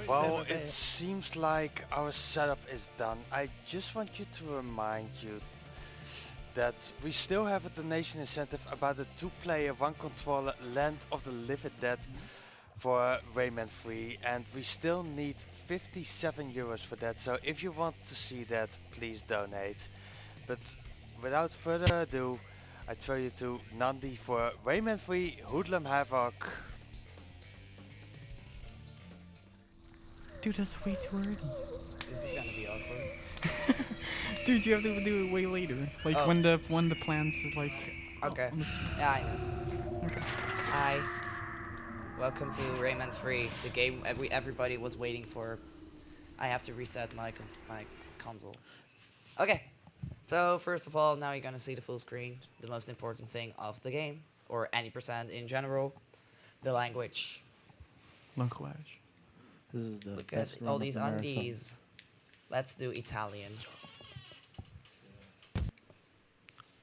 Well, it seems like our setup is done. I just want you to remind you that we still have a donation incentive about a 2-player, 1-controller Land of the Living Dead for Rayman 3, and we still need 57 euros for that. So if you want to see that, please donate. But without further ado, I throw you to Nandi for Rayman 3 Hoodlum Havoc. Dude, that's way too early. This is gonna be awkward. Dude, you have to do it way later. Like when the plans like. Okay. Yeah, I know. Okay. Hi. Welcome to Rayman 3, the game everybody was waiting for. I have to reset my console. Okay. So first of all, now you're gonna see the full screen. The most important thing of the game, or any percent in general, the language. Language. This is the Look best at run all of these the marathon. undies. Let's do Italian.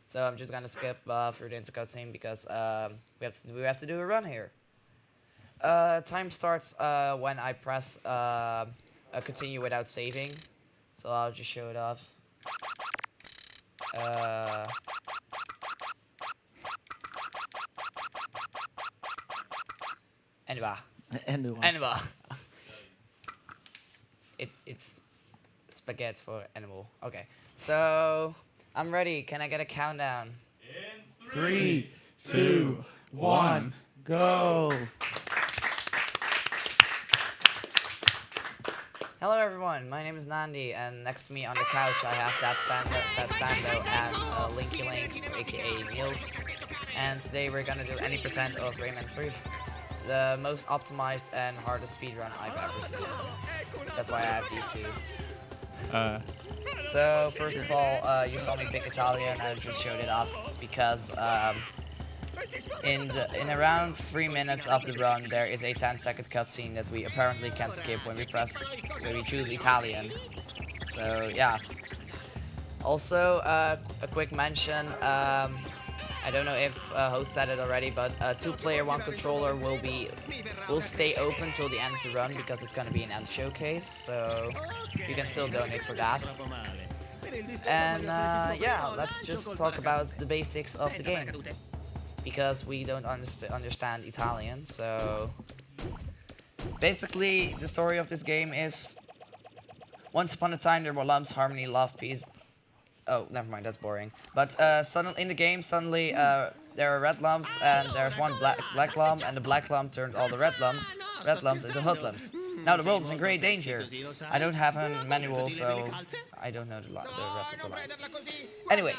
So I'm just gonna skip through the intro cutscene because we have to do a run here. Time starts when I press continue without saving. So I'll just show it off. Anyway. It's spaghetti for animal. Okay, so I'm ready. Can I get a countdown? In 3, 2, 1, go! Hello everyone, my name is Nandi, and next to me on the couch I have that Stando and Linky Link, aka Niels. And today we're gonna do any percent of Rayman 3. The most optimized and hardest speedrun I've ever seen. That's why I have these two. So first of all, you saw me pick Italian. I just showed it off because in around 3 minutes of the run, there is a 10-second cutscene that we apparently can't skip when we choose Italian. So yeah. Also, a quick mention. I don't know if host said it already, but 2-player 1-controller will stay open till the end of the run because it's gonna be an end showcase, so you can still donate for that. And yeah, let's just talk about the basics of the game because we don't understand Italian. So basically, the story of this game is: once upon a time there were lumps, harmony, love, peace. Oh, never mind, that's boring. But suddenly in the game, suddenly there are red lumps, and there's one black lump, and the black lump turned all the red lumps into hoodlums. Now the world is in great danger. I don't have a manual, so I don't know the rest of the lines. Anyway,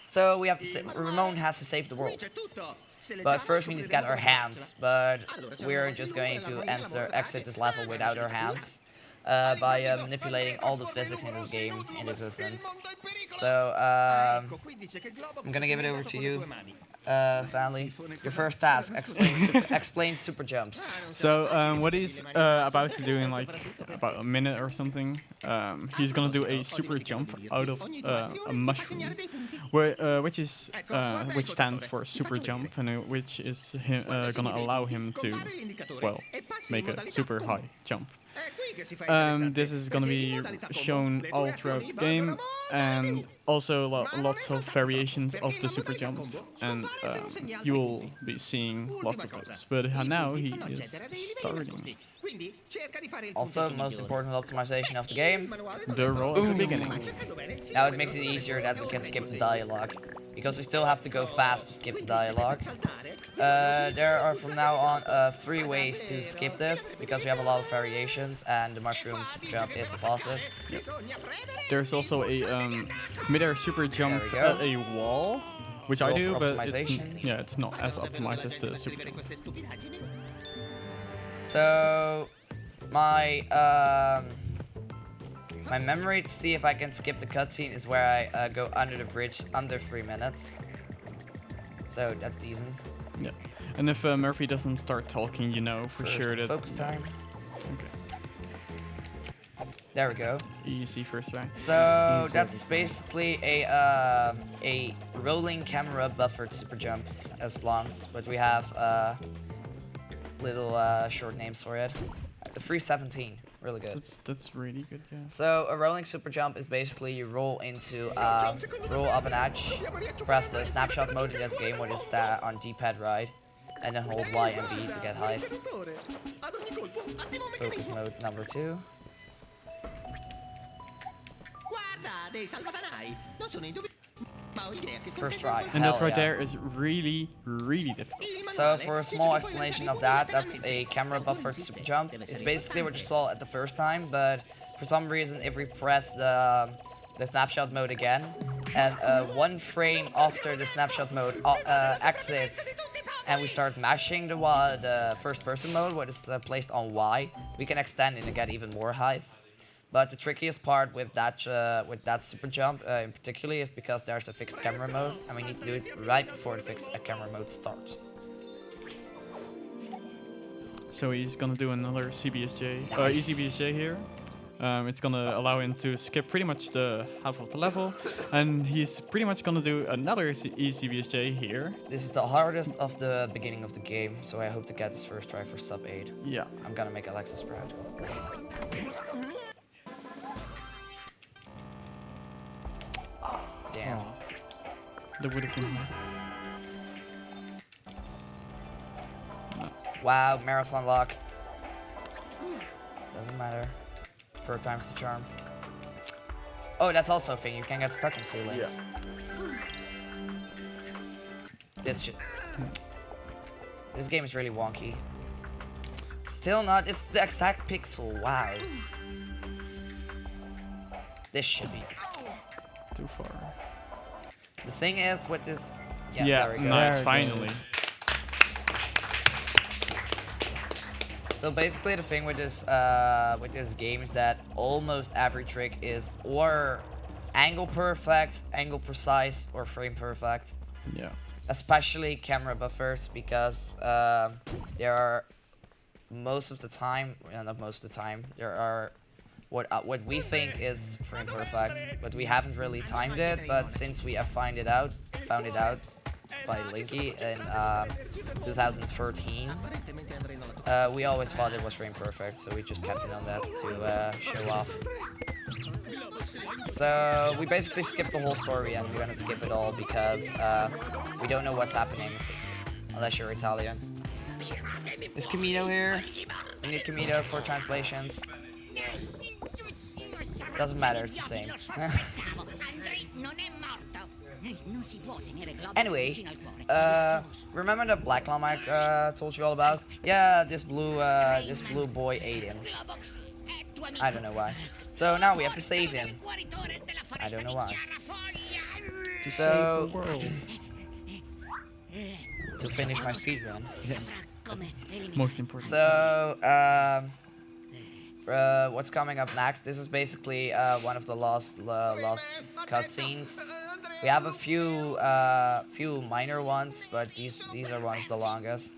so we have to Ramon has to save the world. But first we need to get our hands, but we're just going to exit this level without our hands. By manipulating all the physics in this game in existence. So I'm gonna give it over to you, Stanley. Your first task: explain super jumps. So what he's about to do in like about a minute or something, he's gonna do a super jump out of a mushroom, which stands for super jump, and which is gonna allow him to, well, make a super high jump. This is gonna be shown all throughout the game, and also lots of variations of the super jump, and you will be seeing lots of those. But now he is starting. Also, most important optimization of the game: the roll at the beginning. Now it makes it easier that we can skip the dialogue, because we still have to go fast to skip the dialogue. There are from now on 3 ways to skip this, because we have a lot of variations, and the mushroom super jump is the fastest. Yep. There's also a mid-air super jump at a wall, which I do, but it's not as optimized as the super jump. So my memory to see if I can skip the cutscene is where I go under the bridge under 3 minutes. So that's decent. Yeah, and if Murphy doesn't start talking, you know for sure that. Focus time. Okay. There we go. Easy first try. So that's basically a rolling camera buffered super jump as long, but we have little short names for it. 317. Really good. That's really good, yeah. So a rolling super jump is basically you roll roll up an edge, press the snapshot mode in this game, what is that on D-pad right, and then hold Y and B to get high. Focus mode number 2. First try. And that right there is really, really difficult. So for a small explanation of that, that's a camera buffered super jump. It's basically what you saw at the first time, but for some reason if we press the snapshot mode again, and 1 frame after the snapshot mode exits, and we start mashing the first person mode, what is placed on Y, we can extend it and get even more height. But the trickiest part with that super jump in particular is because there's a fixed camera mode, and we need to do it right before the fixed camera mode starts. So he's gonna do another CBSJ, Nice. ECBSJ here. It's gonna allow him to skip pretty much the half of the level, and he's pretty much gonna do another ECBSJ here. This is the hardest of the beginning of the game, so I hope to get this first try for sub 8. Yeah. I'm gonna make Alexis proud. Damn. Oh. That would have been. Wow, marathon lock. Doesn't matter. 4 times the charm. Oh, that's also a thing. You can get stuck in ceilings. This game is really wonky. Still not. It's the exact pixel. Wow. This should be Too far. the thing is with this. Yeah, there we go. nice, There it finally. So basically, the thing with this game is that almost every trick is or angle perfect, angle precise, or frame perfect. Yeah. Especially camera buffers, because there are most of the time, well, not most of the time, there are what we think is frame perfect, but we haven't really timed it. But since we have found it out by Linky in 2013, we always thought it was frame perfect, so we just kept it on that to show off. So we basically skipped the whole story, and we're gonna skip it all because we don't know what's happening unless you're Italian. Is Camino here? We need Camino for translations. Doesn't matter, it's the same. Anyway, remember the black llama I told you all about? Yeah, this blue boy ate him. I don't know why. So now we have to save him. I don't know why. So, to finish my speedrun. Most important. So, what's coming up next? This is basically one of the lost cutscenes. We have a few minor ones, but these are one of the longest.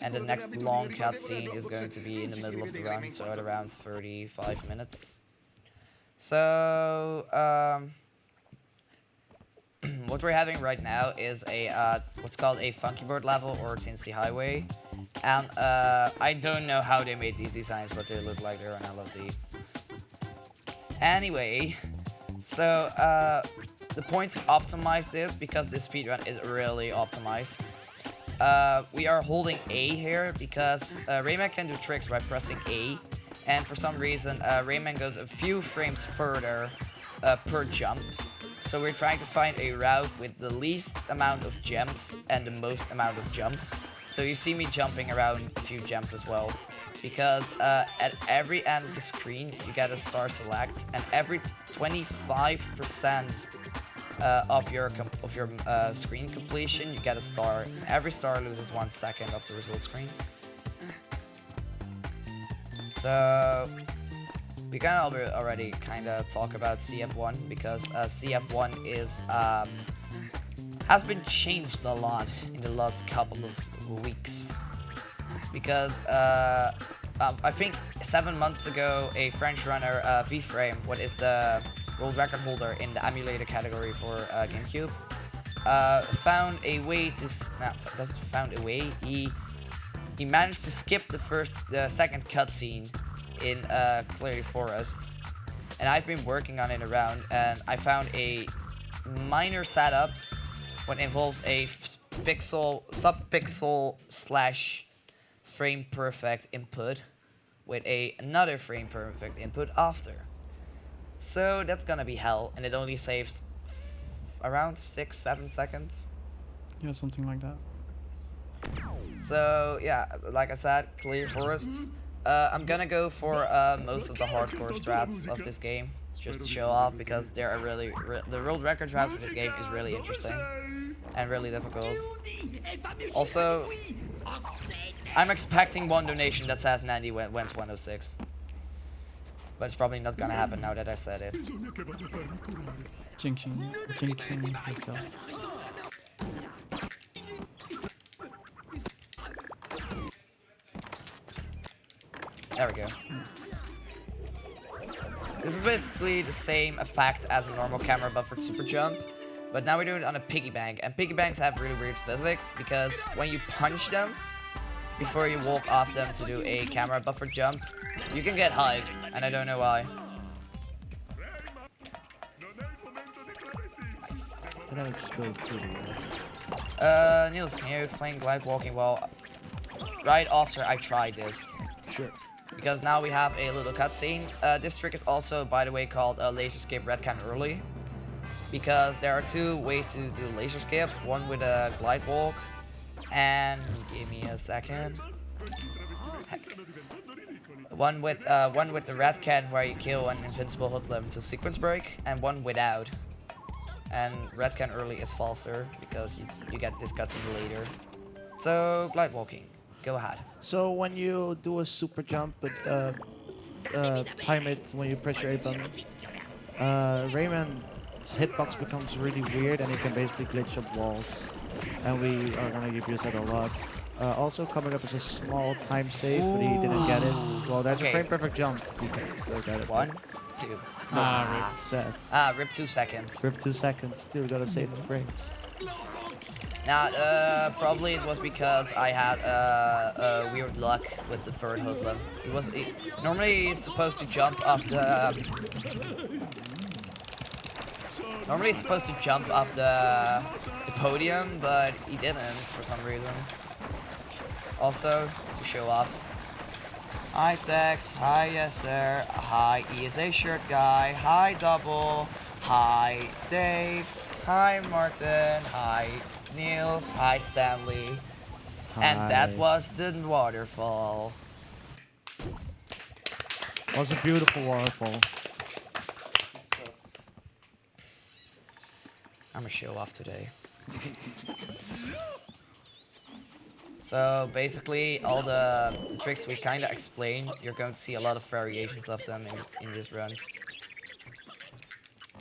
And the next long cutscene is going to be in the middle of the run, so at around 35 minutes. So, what we're having right now is a what's called a Funky Bird level or Tinsy Highway. And I don't know how they made these designs, but they look like they're an LFD. Anyway, so the point to optimize this, because this speedrun is really optimized, we are holding A here because Rayman can do tricks by pressing A, and for some reason Rayman goes a few frames further per jump. So we're trying to find a route with the least amount of gems and the most amount of jumps. So you see me jumping around a few gems as well, because at every end of the screen you get a star select, and every 25% of your screen completion you get a star. Every star loses 1 second of the result screen. So we can already kind of talk about CF1, because CF1 is has been changed a lot in the last couple of weeks, because I think 7 months ago a French runner, V-Frame, what is the world record holder in the emulator category for GameCube, found a way to he managed to skip the second cutscene in Clary Forest. And I've been working on it around, and I found a minor setup what involves a sub-pixel slash frame perfect input with another frame perfect input after. So that's gonna be hell, and it only saves around 6-7 seconds. Yeah, something like that. So yeah, like I said, Clary Forest. I'm gonna go for most of the hardcore strats of this game, just to show off, because there are the world record strat for this game is really interesting and really difficult. Also, I'm expecting one donation that says Nandy wins 106. But it's probably not gonna happen now that I said it. Jinxing myself. There we go. This is basically the same effect as a normal camera buffered super jump, but now we're doing it on a piggy bank. And piggy banks have really weird physics, because when you punch them before you walk off them to do a camera buffered jump, you can get hyped, and I don't know why. Niels, can you explain glide walking? Well, right after I tried this. Sure. Because now we have a little cutscene. This trick is also, by the way, called laser skip red can early. Because there are two ways to do laser skip. One with a glide walk, and give me a second. One with the red can where you kill an invincible hoodlum to sequence break, and one without. And red can early is falser because you get this cutscene later. So glide walking, go ahead. So when you do a super jump, but time it when you press your A button, Rayman's hitbox becomes really weird, and he can basically glitch up walls. And we are gonna give you that a lot. Also coming up is a small time save, but he didn't get it. Well, there's a frame perfect jump. He can still get it. 1, 2. Sad. Rip 2 seconds. Rip 2 seconds. Still gotta save the frames. Now, probably it was because I had weird luck with the third hoodlum. Normally he's supposed to jump off the. Normally he's supposed to jump off the podium, but he didn't for some reason. Also, to show off. Hi Tex, hi yes sir, hi ESA shirt guy, hi Double, hi Dave, hi Martin, hi Niels, hi Stanley. Hi. And that was the waterfall. It was a beautiful waterfall. I'm a show off today. So basically, all the tricks we kind of explained, you're going to see a lot of variations of them in these runs.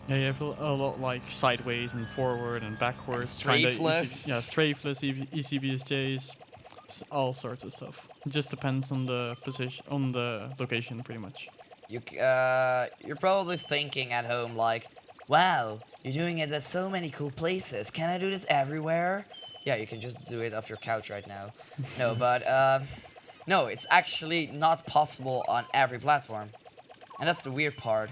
Yeah, you have a lot like sideways and forward and backwards. Strafeless. Yeah, strafeless, easy BSJs, all sorts of stuff. It just depends on the position, on the location, pretty much. You're probably thinking at home like, wow, you're doing it at so many cool places. Can I do this everywhere? Yeah, you can just do it off your couch right now. No, but no, it's actually not possible on every platform, and that's the weird part.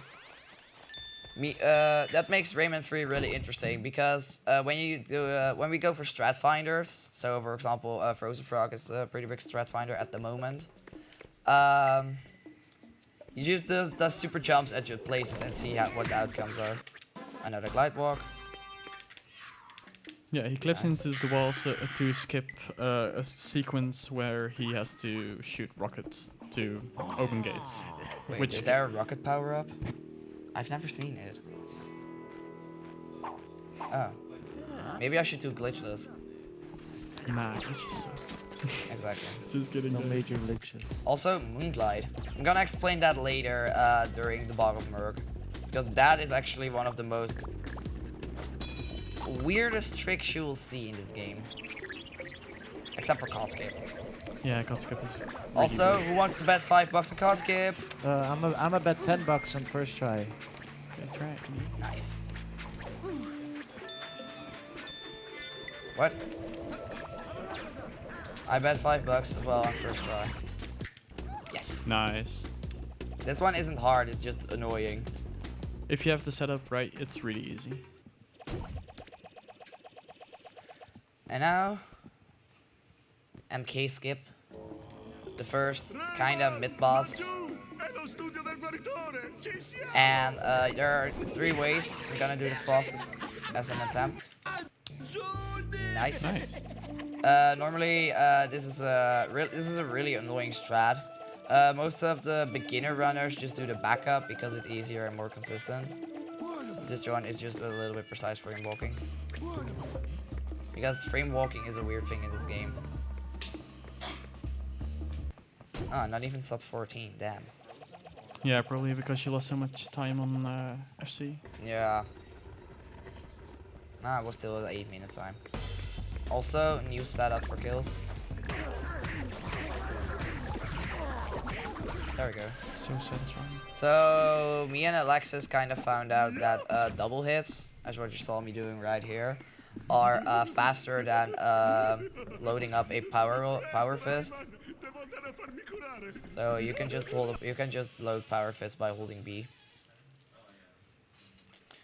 That makes Rayman 3 really interesting, because when we go for strat finders, so for example, Frozen Frog is a pretty big strat finder at the moment. You just do super jumps at your places and see what the outcomes are. Another glide walk. Yeah, he clips into the walls to skip a sequence where he has to shoot rockets to open gates. Wait, is there a rocket power-up? I've never seen it. Oh. Maybe I should do glitchless. Nah, this just sucks. Exactly. Just kidding. No major glitches. Also, Moonglide. I'm gonna explain that later during the Bog of Merc, because that is actually one of the most weirdest tricks you will see in this game. Except for Codscape. Yeah, Codscape is really Also, weird. who wants to bet $5 on Codscape? I'm a bet $10 on first try. That's right. Nice. What? I bet $5 as well on first try. Yes. Nice. This one isn't hard, it's just annoying. If you have the setup right, it's really easy. And now, MK skip. The first kind of mid-boss. And there are 3 ways. I'm gonna do the fastest as an attempt. Nice. Normally, this is a really annoying strat. Most of the beginner runners just do the backup because it's easier and more consistent. This one is just a little bit precise frame walking. Because frame walking is a weird thing in this game. Ah, not even sub 14, damn. Yeah, probably because you lost so much time on FC. Yeah. Ah, it was still an 8-minute time. Also, new setup for kills. There we go. So satisfying. So, me and Alexis kind of found out that double hits, as what you saw me doing right here, are faster than loading up a power fist. So you can just load power fist by holding B.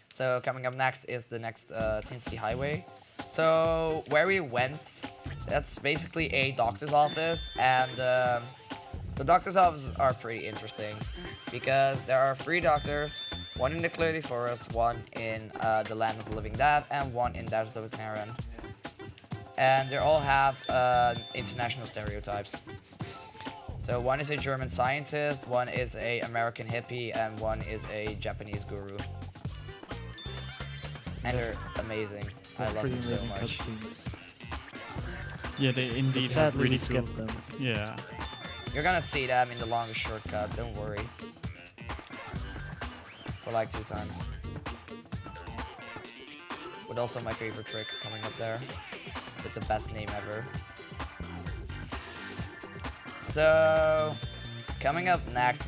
So coming up next is the next Tinsy Highway. So where we went, that's basically a doctor's office, and the doctor's offices are pretty interesting because there are 3 doctors, one in the Clary Forest, one in the Land of the Living Dead, and one in Death of the Karen. And they all have international stereotypes. So one is a German scientist, one is a American hippie, and one is a Japanese guru. And they're amazing. I love them so much. Cutscenes. Yeah, they indeed have Sadly, really we skipped cool. them. Yeah. You're gonna see them in the longest shortcut, don't worry. For like 2 times. But also my favorite trick coming up there. With the best name ever. So, coming up next,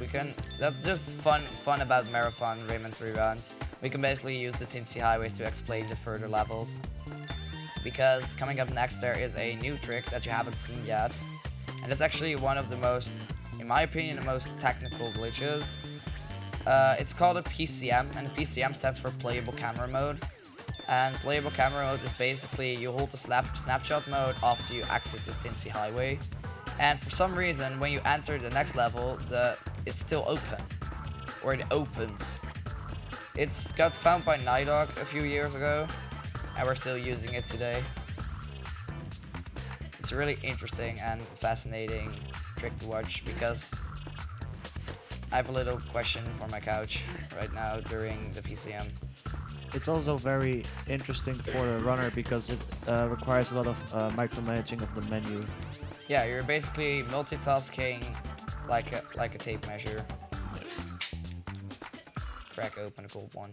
that's just fun about Marathon Rayman 3 runs. We can basically use the Tinsy Highways to explain the further levels. Because coming up next, there is a new trick that you haven't seen yet. And it's actually one of the most, in my opinion, the most technical glitches. It's called a PCM, and the PCM stands for Playable Camera Mode. And Playable Camera Mode is basically you hold the snapshot mode after you exit this Tinsy Highway. And for some reason, when you enter the next level, it's still open. Or it opens. It's got found by Nidog a few years ago, and we're still using it today. It's a really interesting and fascinating trick to watch because I have a little question for my couch right now during the PCM. It's also very interesting for a runner because it requires a lot of micromanaging of the menu. Yeah, you're basically multitasking like a tape measure. Crack open a gold one.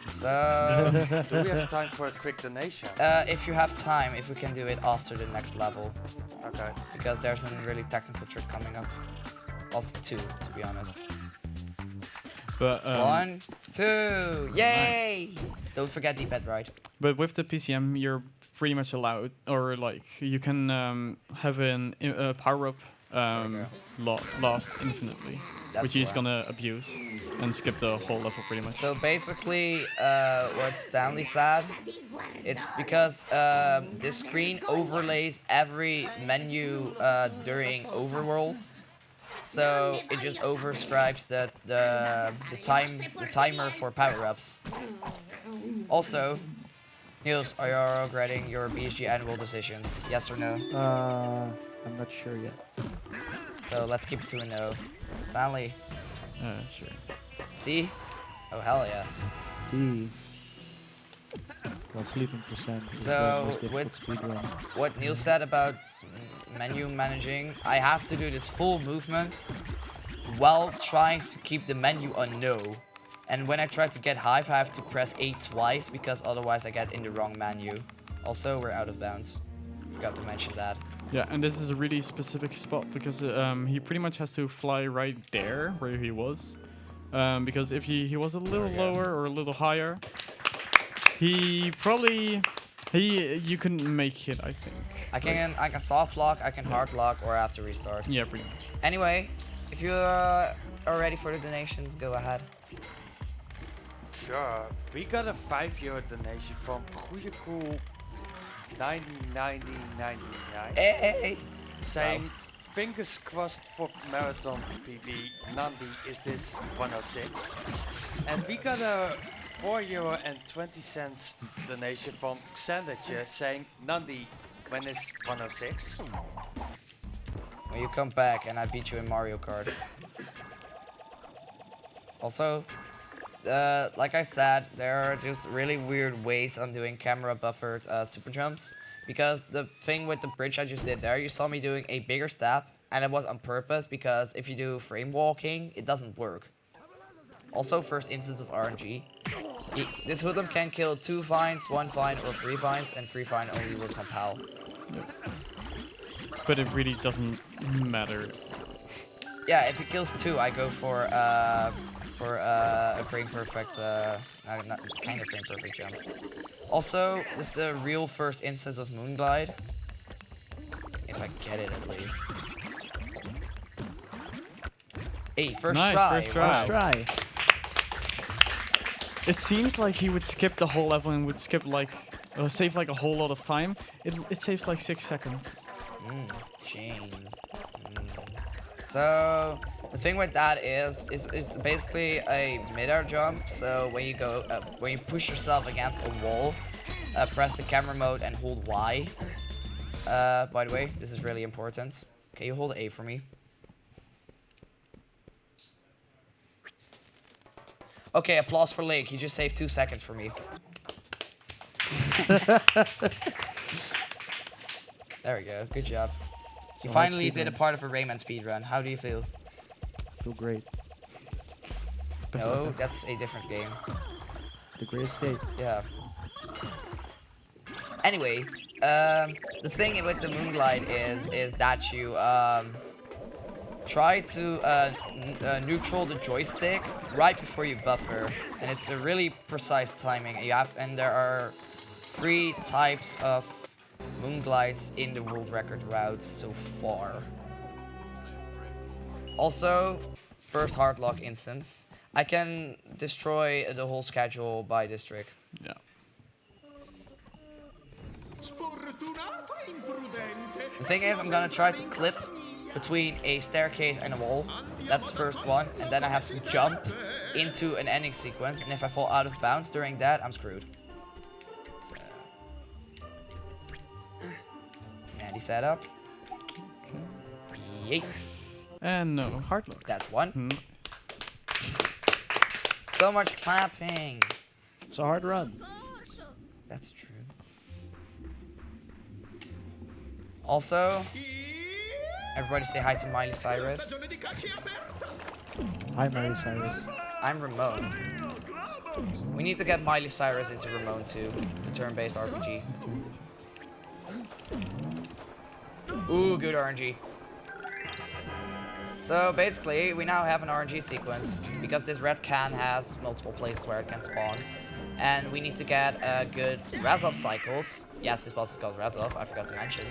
So, Do we have time for a quick donation? if you have time, if we can do it after the next level, Okay. because there's a really technical trick coming up. Also 2, to be honest. But 1, 2, yay! Don't forget D-pad right. But with the PCM, you're pretty much allowed, or like you can have a power up last infinitely, That's which he's why. gonna abuse and skip the whole level pretty much. So basically, what Stanley said, it's because this screen overlays every menu during Overworld. So it just overscribes the timer for power-ups. Also, Niels, are you regretting your BSG Annual decisions? Yes or no? I'm not sure yet. So let's keep it to a no. Stanley, Sure. see? Oh hell yeah. See. Well, sleeping percent is So, the most difficult with- speedrun. What Neil said about menu managing, I have to do this full movement while trying to keep the menu on no. And when I try to get Hive, I have to press A twice because otherwise I get in the wrong menu. Also, we're out of bounds. Forgot to mention that. Yeah, and this is a really specific spot because he pretty much has to fly right there where he was. Because if he was a little lower or a little higher, he probably You can make it, I think. I can soft lock, I can hard lock, or after restart. Yeah, pretty much. Anyway, if you are ready for the donations, go ahead. Sure. We got a €5 donation from Goeie Cool 909099 Hey! saying fingers crossed for marathon PB. Nandi, is this 106? And we got a €4.20 donation from Xanderje saying Nandi, when is 106? When you come back and I beat you in Mario Kart. Also, like I said, there are just really weird ways on doing camera buffered super jumps. Because the thing with the bridge I just did there, you saw me doing a bigger step, and it was on purpose because if you do frame walking, it doesn't work. Also, first instance of RNG. This Hoodlum can kill 2 vines, 1 vine, or 3 vines, and 3 vine only works on PAL. Yep. But it really doesn't matter. Yeah, if he kills 2, I go for a frame perfect, not kind of frame perfect jump. Also, this is the real first instance of Moonglide. If I get it at least. Hey, first Nice, try. first try. First try. It seems like he would skip the whole level and would skip like, save like a whole lot of time. It saves like 6 seconds. Chains. So the thing with that is it's basically a mid-air jump. So when you go, when you push yourself against a wall, press the camera mode and hold Y. By the way, this is really important. Can you hold A for me? Okay, applause for Lake. He just saved 2 seconds for me. There we go. Good job. You finally did a part of a Rayman speedrun. How do you feel? I feel great. No, that's a different game. The Great Escape. Yeah. Anyway, the thing with the Moonglide is that you try to neutral the joystick right before you buffer, and it's a really precise timing. And there are 3 types of Moonglides in the world record routes so far. Also, first hard lock instance, I can destroy the whole schedule by this trick. Yeah. The thing is, I'm gonna try to clip between a staircase and a wall. That's the first one, and then I have to jump into an ending sequence, and if I fall out of bounds during that, I'm screwed. So, Andy setup. Yeet. And no, hard lock. That's one. Hmm. So much clapping. It's a hard run. That's true. Also, everybody say hi to Miley Cyrus. Hi, Miley Cyrus. I'm Ramon. We need to get Miley Cyrus into Ramon too, the turn-based RPG. Ooh, good RNG. So basically, we now have an RNG sequence because this red can has multiple places where it can spawn. And we need to get good Razov cycles. Yes, this boss is called Razov, I forgot to mention.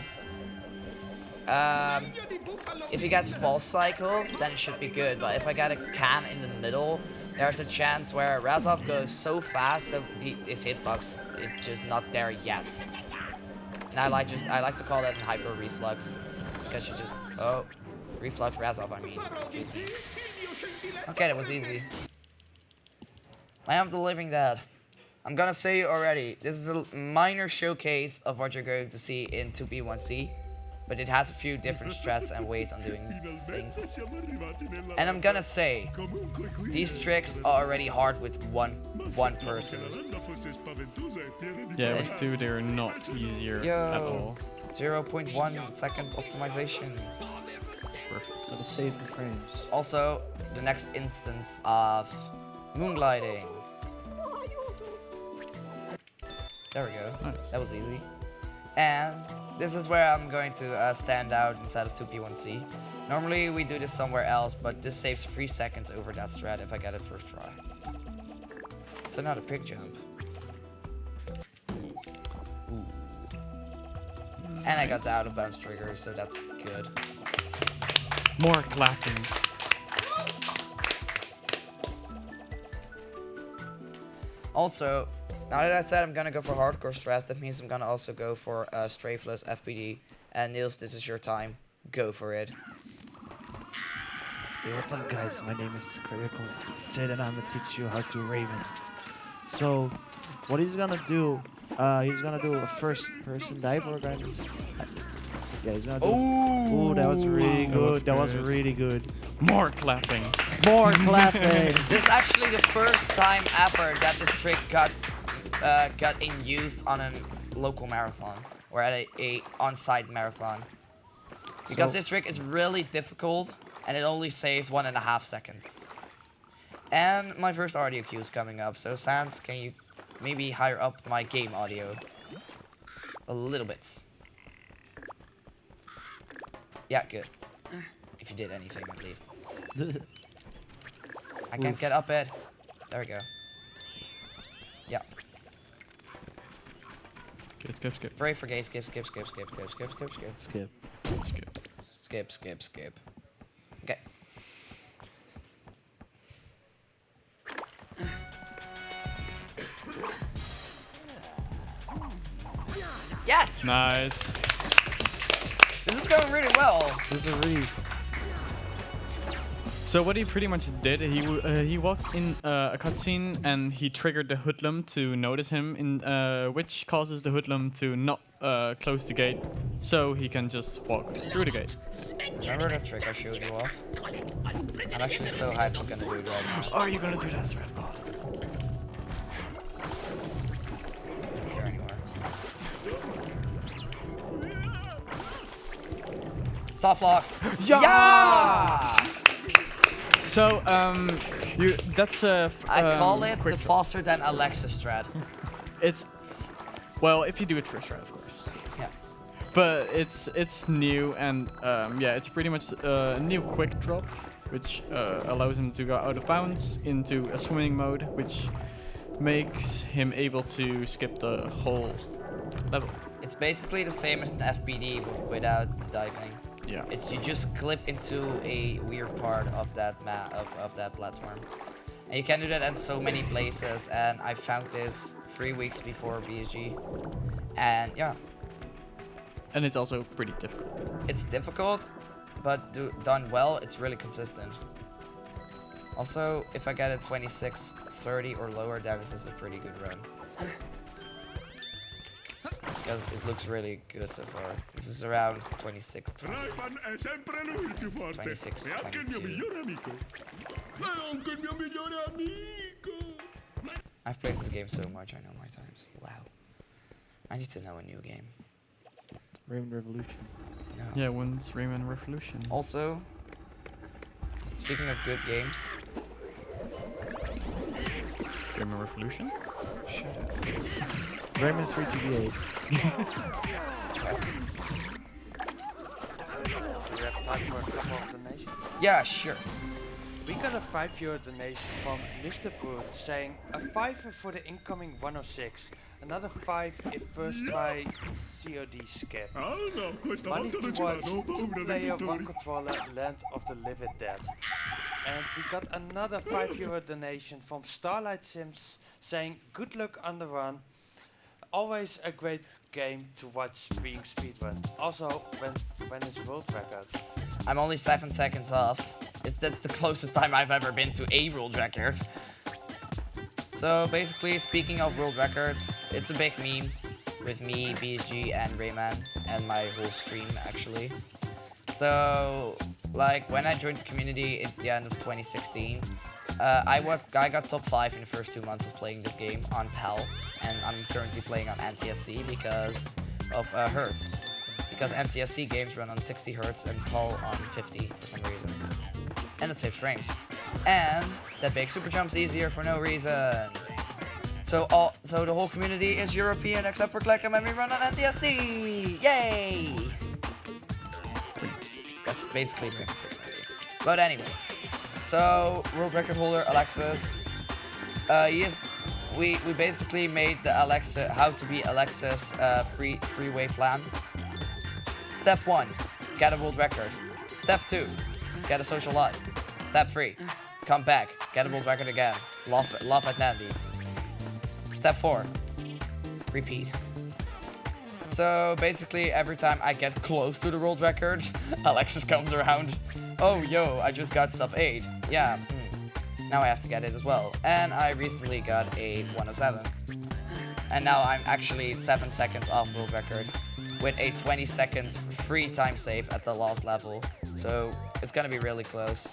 If he gets false cycles, then it should be good. But if I get a can in the middle, there's a chance where Razov goes so fast that his hitbox is just not there yet. And I like to call that an hyper reflux because you just reflux Razov. I mean, excuse me. Okay, that was easy. I am the living dead. I'm gonna say already, this is a minor showcase of what you're going to see in 2P1C. But it has a few different strats and ways on doing things. And I'm gonna say, these tricks are already hard with one person. Yeah, with 2 they're not easier at all. 0.1 second optimization. Perfect. Gotta save the frames. Also, the next instance of moongliding. There we go. Nice. That was easy. And this is where I'm going to stand out instead of 2P1C. Normally we do this somewhere else, but this saves 3 seconds over that strat if I get it first try. So now the pick jump. Ooh. And I got the out of bounds trigger, so that's good. More clapping. Also, now that I said I'm gonna go for hardcore stress, that means I'm gonna also go for strafeless FPD. And Niels, this is your time. Go for it. Hey, what's up, guys? My name is Clary Forest, and I'm gonna teach you how to Rayman. So, what he's gonna do? He's gonna do a first-person dive. Or gonna, yeah, he's gonna do. Ooh, that was really good. That was really good. More clapping. More clapping. This is actually the first time ever that this trick got in use on a local marathon or at a on-site marathon. Because this trick is really difficult and it only saves 1.5 seconds. And my first audio cue is coming up, so Sans, can you maybe higher up my game audio? A little bit. Yeah, good. If you did anything, at least. I can't get up it. There we go. Yeah. Skip. Pray for gay, skip. Skip. Okay. Yes! Nice. This is going really well. This is really. So what he pretty much did, he walked in a cutscene and he triggered the Hoodlum to notice him, which causes the Hoodlum to not close the gate, so he can just walk through the gate. Remember that trick I showed you off? I'm actually so hyped I'm gonna do it right now. Oh, you're gonna do that, Red Ball. Let's go. I don't care anymore. Soft lock. Yeah! So, that's a I call it quick the faster than Alexa strat. It's, well, if you do it first try, of course. Yeah. But it's new and yeah, it's pretty much a new quick drop, which allows him to go out of bounds into a swimming mode, which makes him able to skip the whole level. It's basically the same as an FPD without the diving. Yeah. It's you just clip into a weird part of that of that platform. And you can do that in so many places, and I found this 3 weeks before BSG. And yeah. And it's also pretty difficult. It's difficult, but done well, it's really consistent. Also, if I get a 26, 30 or lower, then this is a pretty good run. Because it looks really good so far. This is around 26, 20. 26, 22. I've played this game so much, I know my times. Wow. I need to know a new game. Rayman Revolution. No. Yeah, when's Rayman Revolution? Also, speaking of good games. Rayman Revolution? Shut up. Rayman 3 GBA. Yes. Do we have time for a couple of donations? Yeah, sure. We got a €5 donation from Mr. Brood saying a $5 for the incoming 106, another $5 if first try COD skip. Money towards 2-player 1-controller Land of the Living Dead. And we got another €5 donation from Starlight Sims saying good luck on the run. Always a great game to watch being speedrun. Also when it's world record. I'm only 7 seconds off. That's the closest time I've ever been to a world record. So basically, speaking of world records, it's a big meme with me, BSG, and Rayman, and my whole stream actually. So, like when I joined the community at the end of 2016, I got top 5 in the first 2 months of playing this game on PAL, and I'm currently playing on NTSC because of hertz. Because NTSC games run on 60 hertz and PAL on 50 for some reason. And it saves frames. And that makes super jumps easier for no reason. So the whole community is European except for Clack, and we run on NTSC! Yay! That's basically the community. But anyway. So, world record holder Alexis. We basically made the Alexa how to be Alexa's freeway plan. Step 1, get a world record. Step 2, get a social life. Step 3, come back, get a world record again. Laugh at Nandy. Step 4, repeat. So basically every time I get close to the world record, Alexis comes around. Oh yo, I just got sub 8. Yeah, now I have to get it as well. And I recently got a 107. And now I'm actually 7 seconds off world record with a 20 seconds free time save at the last level. So it's gonna be really close.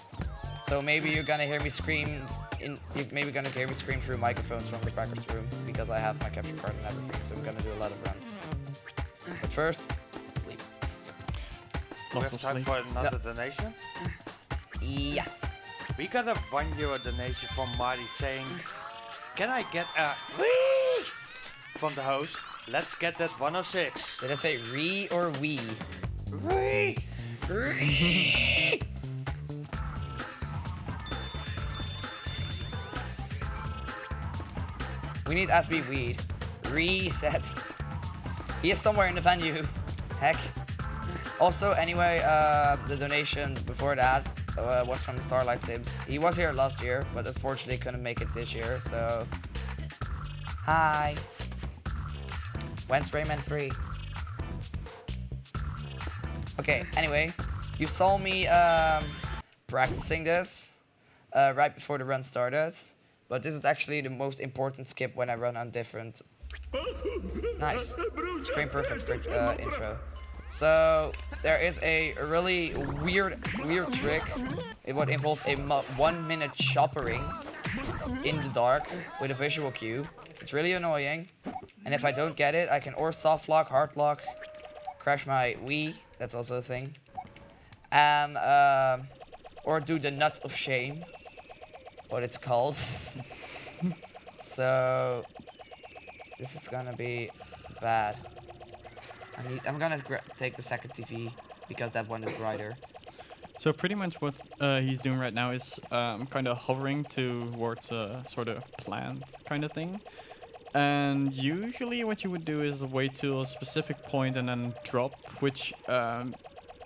So maybe you're gonna hear me scream through microphones from the practice room because I have my capture card and everything. So I'm gonna do a lot of runs. But first, sleep. We have time for another donation? Yes. We got a €1 donation from Marty saying, can I get a wee from the host? Let's get that 106. Did I say re or we? Wee! Re. We need SB weed. Reset. He is somewhere in the venue. Heck. Also, anyway, the donation before that was from Starlight Sims. He was here last year, but unfortunately couldn't make it this year, so... Hi. When's Rayman free? Okay, anyway, you saw me practicing this right before the run started, but this is actually the most important skip when I run on different... Nice. Frame perfect intro. So there is a really weird trick. It would involves a 1 minute choppering in the dark with a visual cue. It's really annoying. And if I don't get it, I can or soft lock, hard lock, crash my Wii. That's also a thing. And or do the nut of shame, what it's called. So this is gonna be bad. I'm gonna take the second TV because that one is brighter. So pretty much what he's doing right now is kind of hovering towards a sort of plant kind of thing. And usually what you would do is wait to a specific point and then drop, which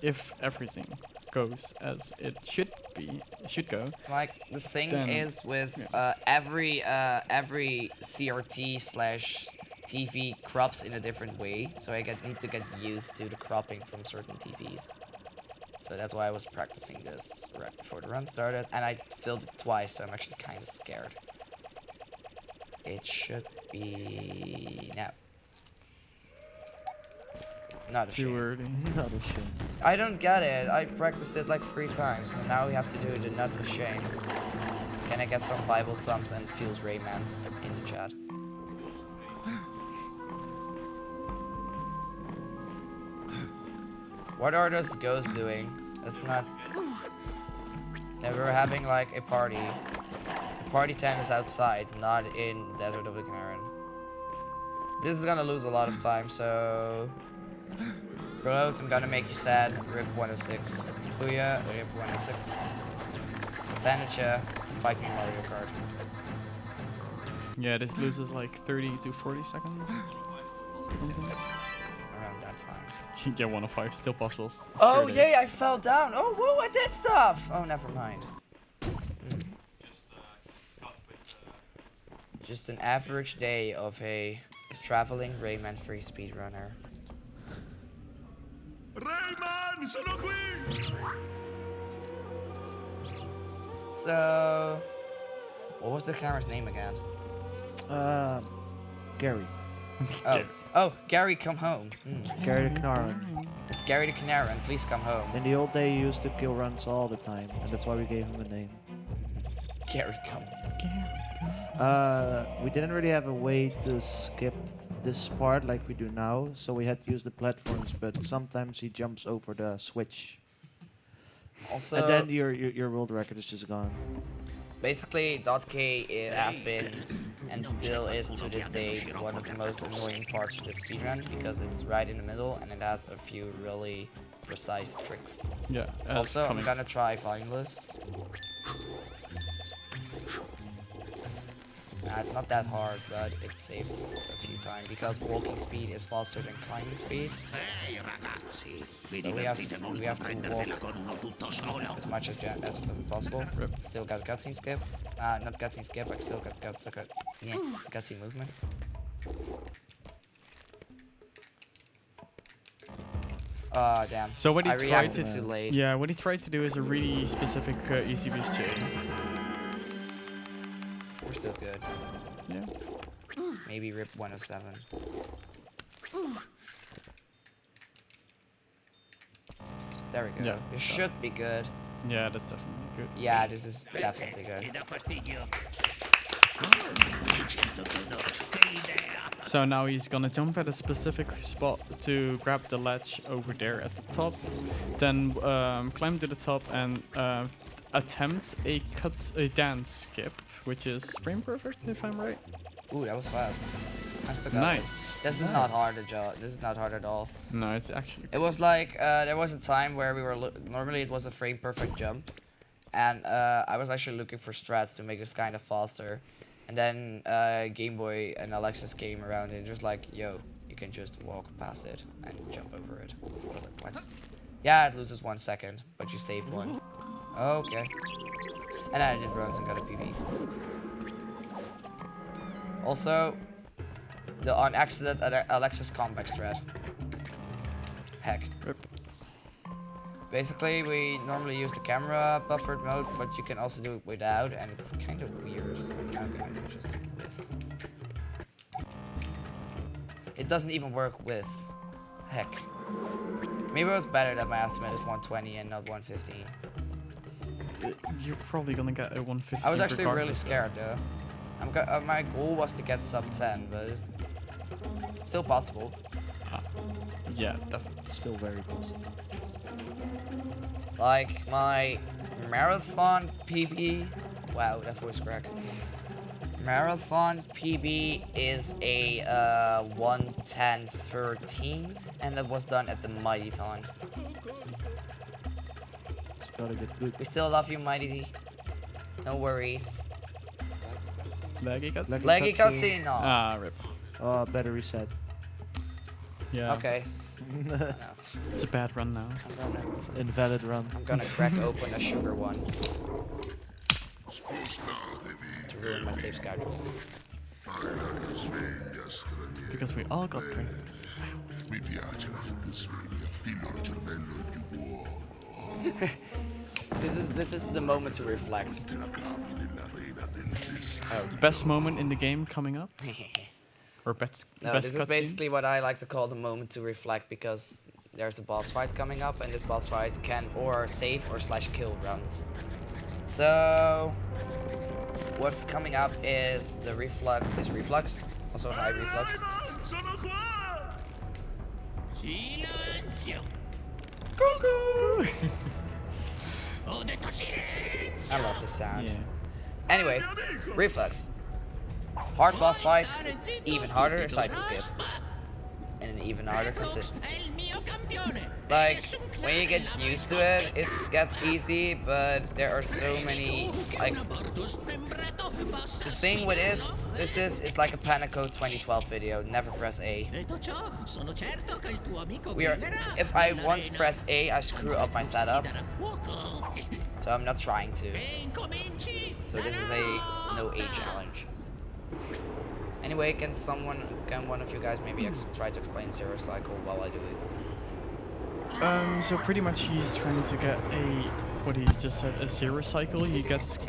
if everything goes as it should go. Like the thing is with every CRT / TV crops in a different way, so I need to get used to the cropping from certain TVs. So that's why I was practicing this right before the run started, and I filled it twice, so I'm actually kind of scared. It should be now. Not a Too shame. early. Not a shame. I don't get it. I practiced it like 3 times, and now we have to do the nut of shame. Can I get some Bible thumbs and feels Raymans in the chat? What are those ghosts doing? That's not... Yeah, we were having like a party. The party tent is outside, not in Desert of the Canaran. This is gonna lose a lot of time, so... Bros, I'm gonna make you sad. Rip 106. Booyah, Rip 106. Sanacha, fight me Mario Kart. Yeah, this loses like 30 to 40 seconds. Around that time. Yeah, 105 still possible. Oh Sure yay, I fell down. Oh whoa, I did stuff. Oh, never mind. Just an average day of a traveling Rayman free speedrunner. Rayman, sono qui! So, what was the camera's name again? Gary. Oh, Gary, come home. Gary the Knaran. It's Gary the Canaran. Please come home. In the old day, he used to kill runs all the time, and that's why we gave him a name. Gary, come. We didn't really have a way to skip this part like we do now, so we had to use the platforms, but sometimes he jumps over the switch. Also, And then your world record is just gone. basically, .k it has been and still is to this day one of the most annoying parts of this speedrun because it's right in the middle and it has a few really precise tricks. Yeah. Also, I'm gonna try Fineless. It's not that hard, but it saves a few times because walking speed is faster than climbing speed. So we have to walk as much as possible. Still got cutscene skip. Not cutscene skip, I still got cutscene movement. Oh damn. So what he I tried reacted to too late. Yeah, what he tried to do is a really specific easy BSG. We're still good. Yeah. Maybe rip 107. There we go. Yeah. It should be good. Yeah, that's definitely good. Yeah, this is definitely good. So now he's gonna jump at a specific spot to grab the ledge over there at the top, then climb to the top and attempt a dance skip, which is frame perfect if I'm right. Ooh, that was fast. I still got Nice. This is not hard This is not hard at all. No, it's actually. It was like there was a time where we were normally it was a frame perfect jump, and I was actually looking for strats to make this kind of faster. And then Game Boy and Alexis came around and just like, yo, you can just walk past it and jump over it. I was like, what? Yeah, it loses 1 second, but you save one. Okay. And then I did runs and got a PB. Also, the on accident Alexis comeback strat. Heck. Rip. Basically, we normally use the camera buffered mode, but you can also do it without, and it's kind of weird, so I'm now gonna just do with. It doesn't even work with. Heck. Maybe it was better that my estimate is 120 and not 115. You're probably gonna get a 150. I was actually really scared though. My goal was to get sub 10, but it's still possible. Yeah, definitely. Still very possible. Like my marathon PB. Wow, that voice crack. Marathon PB is a 1:10:13, and it was done at the Mighty Ton. Gotta get good. We still love you, Mighty. No worries. Laggy cutscene? Leggy cutscene. No. Ah, rip. Better reset. Yeah. Okay. No. It's a bad run now. Invalid run. I'm gonna crack open a sugar one to ruin my sleep schedule. Because we all got drinks. Mi piace la gente sveglia, il loro cervello è più buono. This is the moment to reflect. Te la cavi nell'arena del destino. Oh. Best moment in the game coming up? Or best No, best this is cutscene? basically what I like to call the moment to reflect, because there's a boss fight coming up, and this boss fight can or save or slash kill runs. So what's coming up is the Reflux. Also high Reflux. Rayman, sono qua! Silenzio! Cuckoo! Ho detto silenzio! I love this sound. Yeah. Anyway, Reflux. Hard boss fight, even harder cycle skip, and an even harder consistency. È il mio campione! Like, when you get used to it, it gets easy, but there are so many, like, the thing with this is like a Panico 2012 video, never press A. Detto ciò, sono certo che il tuo amico If I once press A, I screw up my setup, darà fuoco. so I'm not trying to. E incominci! So this is a no A challenge. Anyway, can one of you guys maybe try to explain Zero Cycle while I do it? So pretty much he's trying to get what he just said, a zero cycle. He gets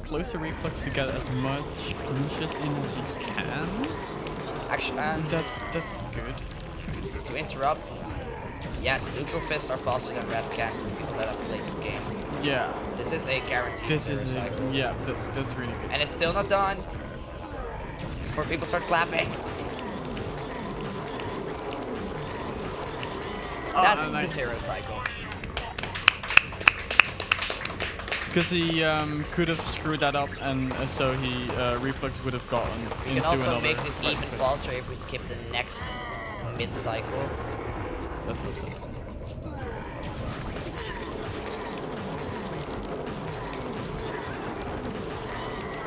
close to Reflux to get as much punches in as he can. Actually, and That's good. to interrupt, yes, neutral fists are faster than red can for people that have played this game. Yeah. This is a guaranteed This Zero is Cycle. yeah, that's really good. And it's still not done. Before people start clapping. That's nice. the Zero Cycle. Because he could have screwed that up, and so he Reflux would have gotten We into can also another make this fight even phase. faster if we skip the next mid-cycle. That's what I'm saying.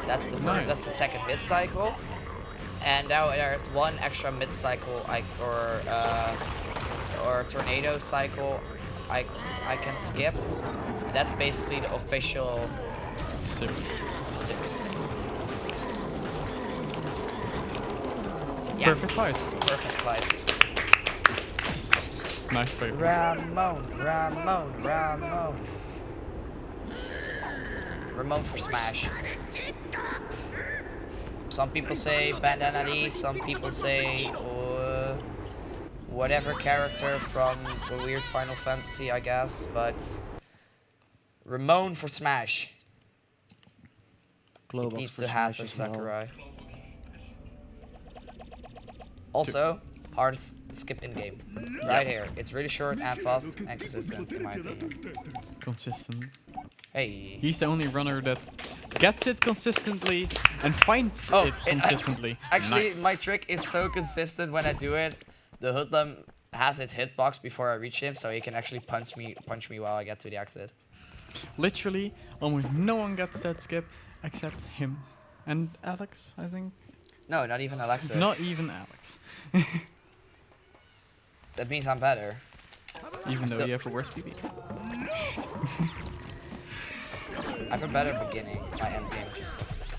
That's the Nice. that's the second mid cycle, and now there's one extra mid cycle or tornado cycle I can skip. And that's basically the official series. Yes. Perfect fights. Perfect fights. Nice fight. Ramon for Smash. Some people say Bandana, some people say whatever character from the weird Final Fantasy, I guess, but Ramon for Smash. It needs to happen, Sakurai. Also, hardest skip in game. Right here. It's really short and fast and consistent, in my opinion. Consistent. Hey. He's the only runner that gets it consistently and finds it consistently. Actually, Nice. my trick is so consistent when I do it. The Hoodlum has it hitbox before I reach him, so he can actually punch me while I get to the exit. Literally, almost no one gets that skip except him and Alex, I think. No, not even Alexis. Not even Alex. That means I'm better. Even though Still- you have a worse PB. I have a better beginning. My end game just sucks.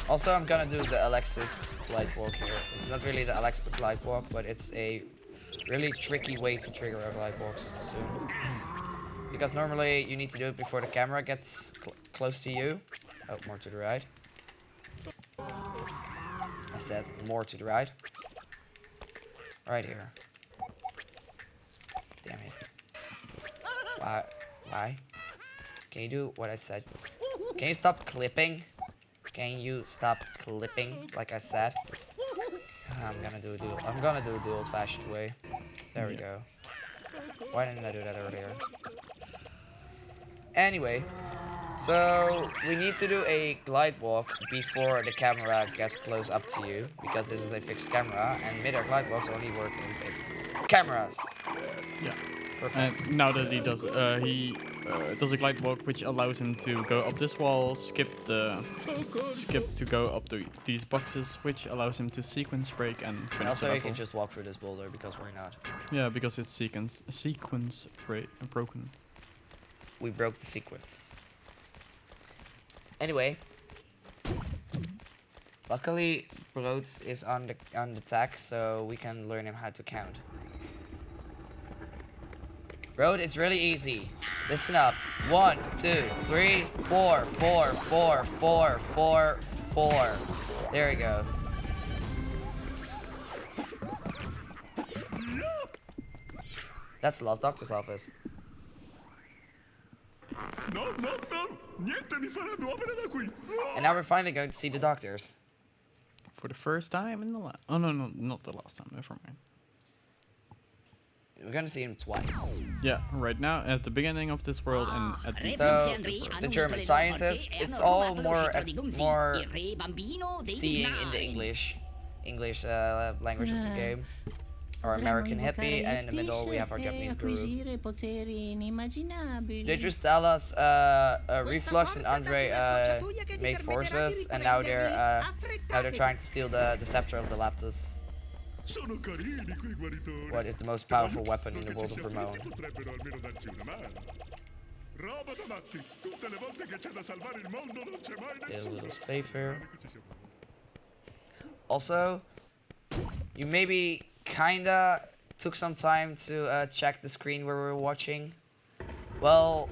Also, I'm gonna do the Alexis glide walk here. It's not really the Alexis glide walk, but it's a really tricky way to trigger a glide walks soon. Because normally you need to do it before the camera gets close to you. Oh, more to the right. I said more to the right. Right here. Damn it. Why? Why? Can you do what I said? Can you stop clipping? Can you stop clipping like I said? I'm gonna do the old-fashioned way. There we go. Why didn't I do that earlier? Anyway, so we need to do a glide walk before the camera gets close up to you, because this is a fixed camera, and mid-air glide walks only work in fixed cameras. Yeah. Perfect. And now that he does a glide walk, which allows him to go up this wall, skip to go up these boxes, which allows him to sequence break and finish And also the you can level. just walk through this boulder, because why not? Yeah, because it's sequence broken. We broke the sequence. Anyway, luckily Broads is on the tag, so we can learn him how to count. Broad, it's really easy. Listen up. 1, 2, 3, 4, 4, 4, 4, 4, 4. There we go. That's the Lost Doctor's office. No, no, no! Niente mi farà muovere da qui! And now we're finally going to see the doctors. For the first time in the last... Oh, no, not the last time. Never mind. We're gonna see him twice. Yeah, right now, at the beginning of this world and at the... So, the German scientist, it's all more seeing in the English language of the game. Our American hippie, and in the middle we have our Japanese guru. They just tell us Reflux and Andre made forces, and now they're trying to steal the scepter of the Laptus. Sono carini quei guaritori. What is the most powerful weapon in the world of Ramon? Potrebbero almeno darci una mano. Roba da matti. Tutte le volte che c'è da salvare il mondo non c'è mai Get a nessuno. little safer. Also, you maybe kinda took some time to check the screen where we were watching. Well,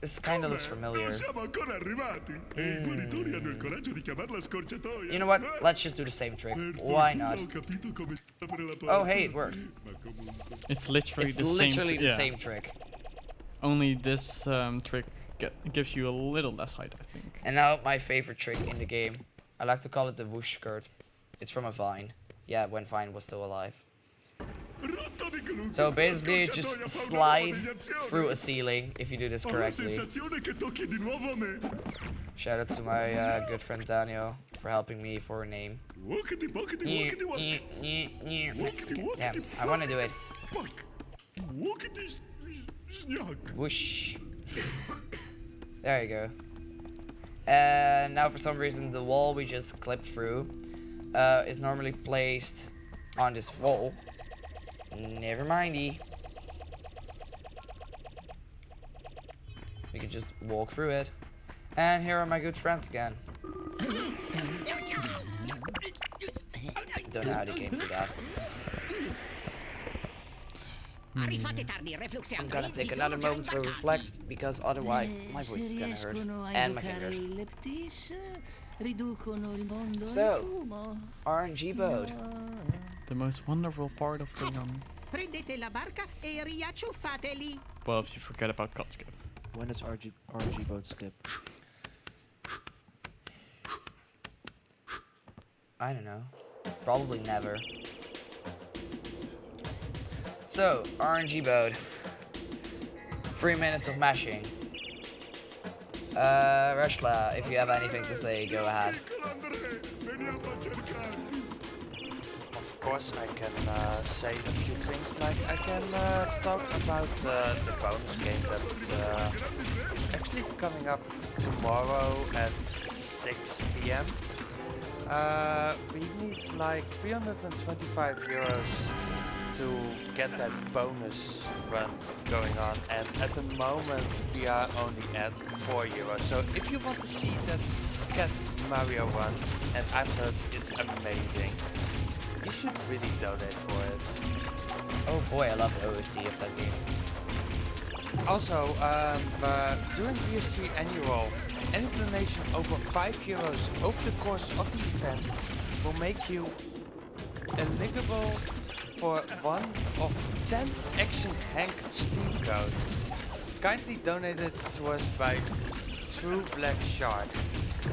this kinda looks familiar. Non siamo ancora arrivati. E i guaritori hanno il coraggio di chiamarla scorciatoia. You know what? Let's just do the same trick. Why not? Ho capito come aprire la porta. Oh, hey, it works. Ma comunque. It's literally It's the same... literally the yeah. same trick. Only this trick gives you a little less height, I think. And now my favorite trick in the game. I like to call it the whoosh skirt. It's from a Vine. Yeah, when Vine was still alive. Rotto di glutine. So basically, you La just scorciatoia fa una slide nuova deviazione. through a ceiling if you do this Ho la correctly. sensazione che tocchi di nuovo a me. Shout out to my good friend Daniel for helping me for a name. Walkity, walkity, walkity, walkity. Damn, I want to do it. Fuck. Walkity, sniak. Whoosh. There you go. And now for some reason the wall we just clipped through is normally placed on this wall. Never mindy. We can just walk through it. And here are my good friends again. Don't know how to game through that. I'm gonna take another moment for reflect because otherwise my voice is gonna hurt and my fingers. So, RNG boat. The most wonderful part of the well, if you forget about cut skip. When does RNG boat skip? I don't know. Probably never. So, RNG boat. 3 minutes of mashing. Reshla, if you have anything to say, go ahead. Of course, I can say a few things. Like I can talk about the bonus game that is actually coming up tomorrow at 6 p.m. We need like 325 euros to get that bonus run going on, and at the moment we are only at 4 euros. So if you want to see that Cat Mario run, and I've heard it's amazing, you should really donate for it. Oh boy, I love the OSC of that game. Also, during BSG Annual, any donation over 5 euros over the course of the event will make you eligible for one of 10 Action Hank Steam codes. Kindly donated to us by True Black Shark.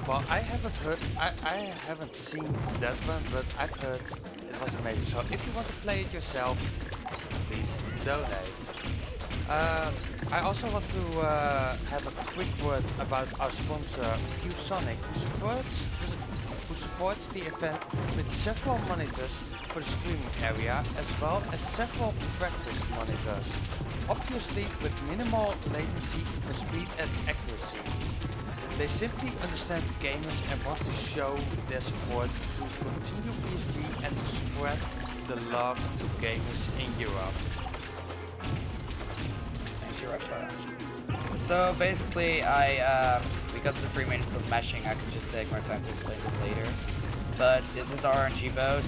Well, I haven't seen that one, but I've heard it was amazing. So if you want to play it yourself, please donate. I also want to have a quick word about our sponsor, ViewSonic, who supports the event with several monitors for the streaming area, as well as several practice monitors. Obviously with minimal latency for speed and accuracy. They simply understand gamers and want to show their support to continue BSG and to spread the love to gamers in Europe. Thank you, Russia. So basically, because of the 3 minutes of mashing, I could just take more time to explain this later. But this is the RNG boat.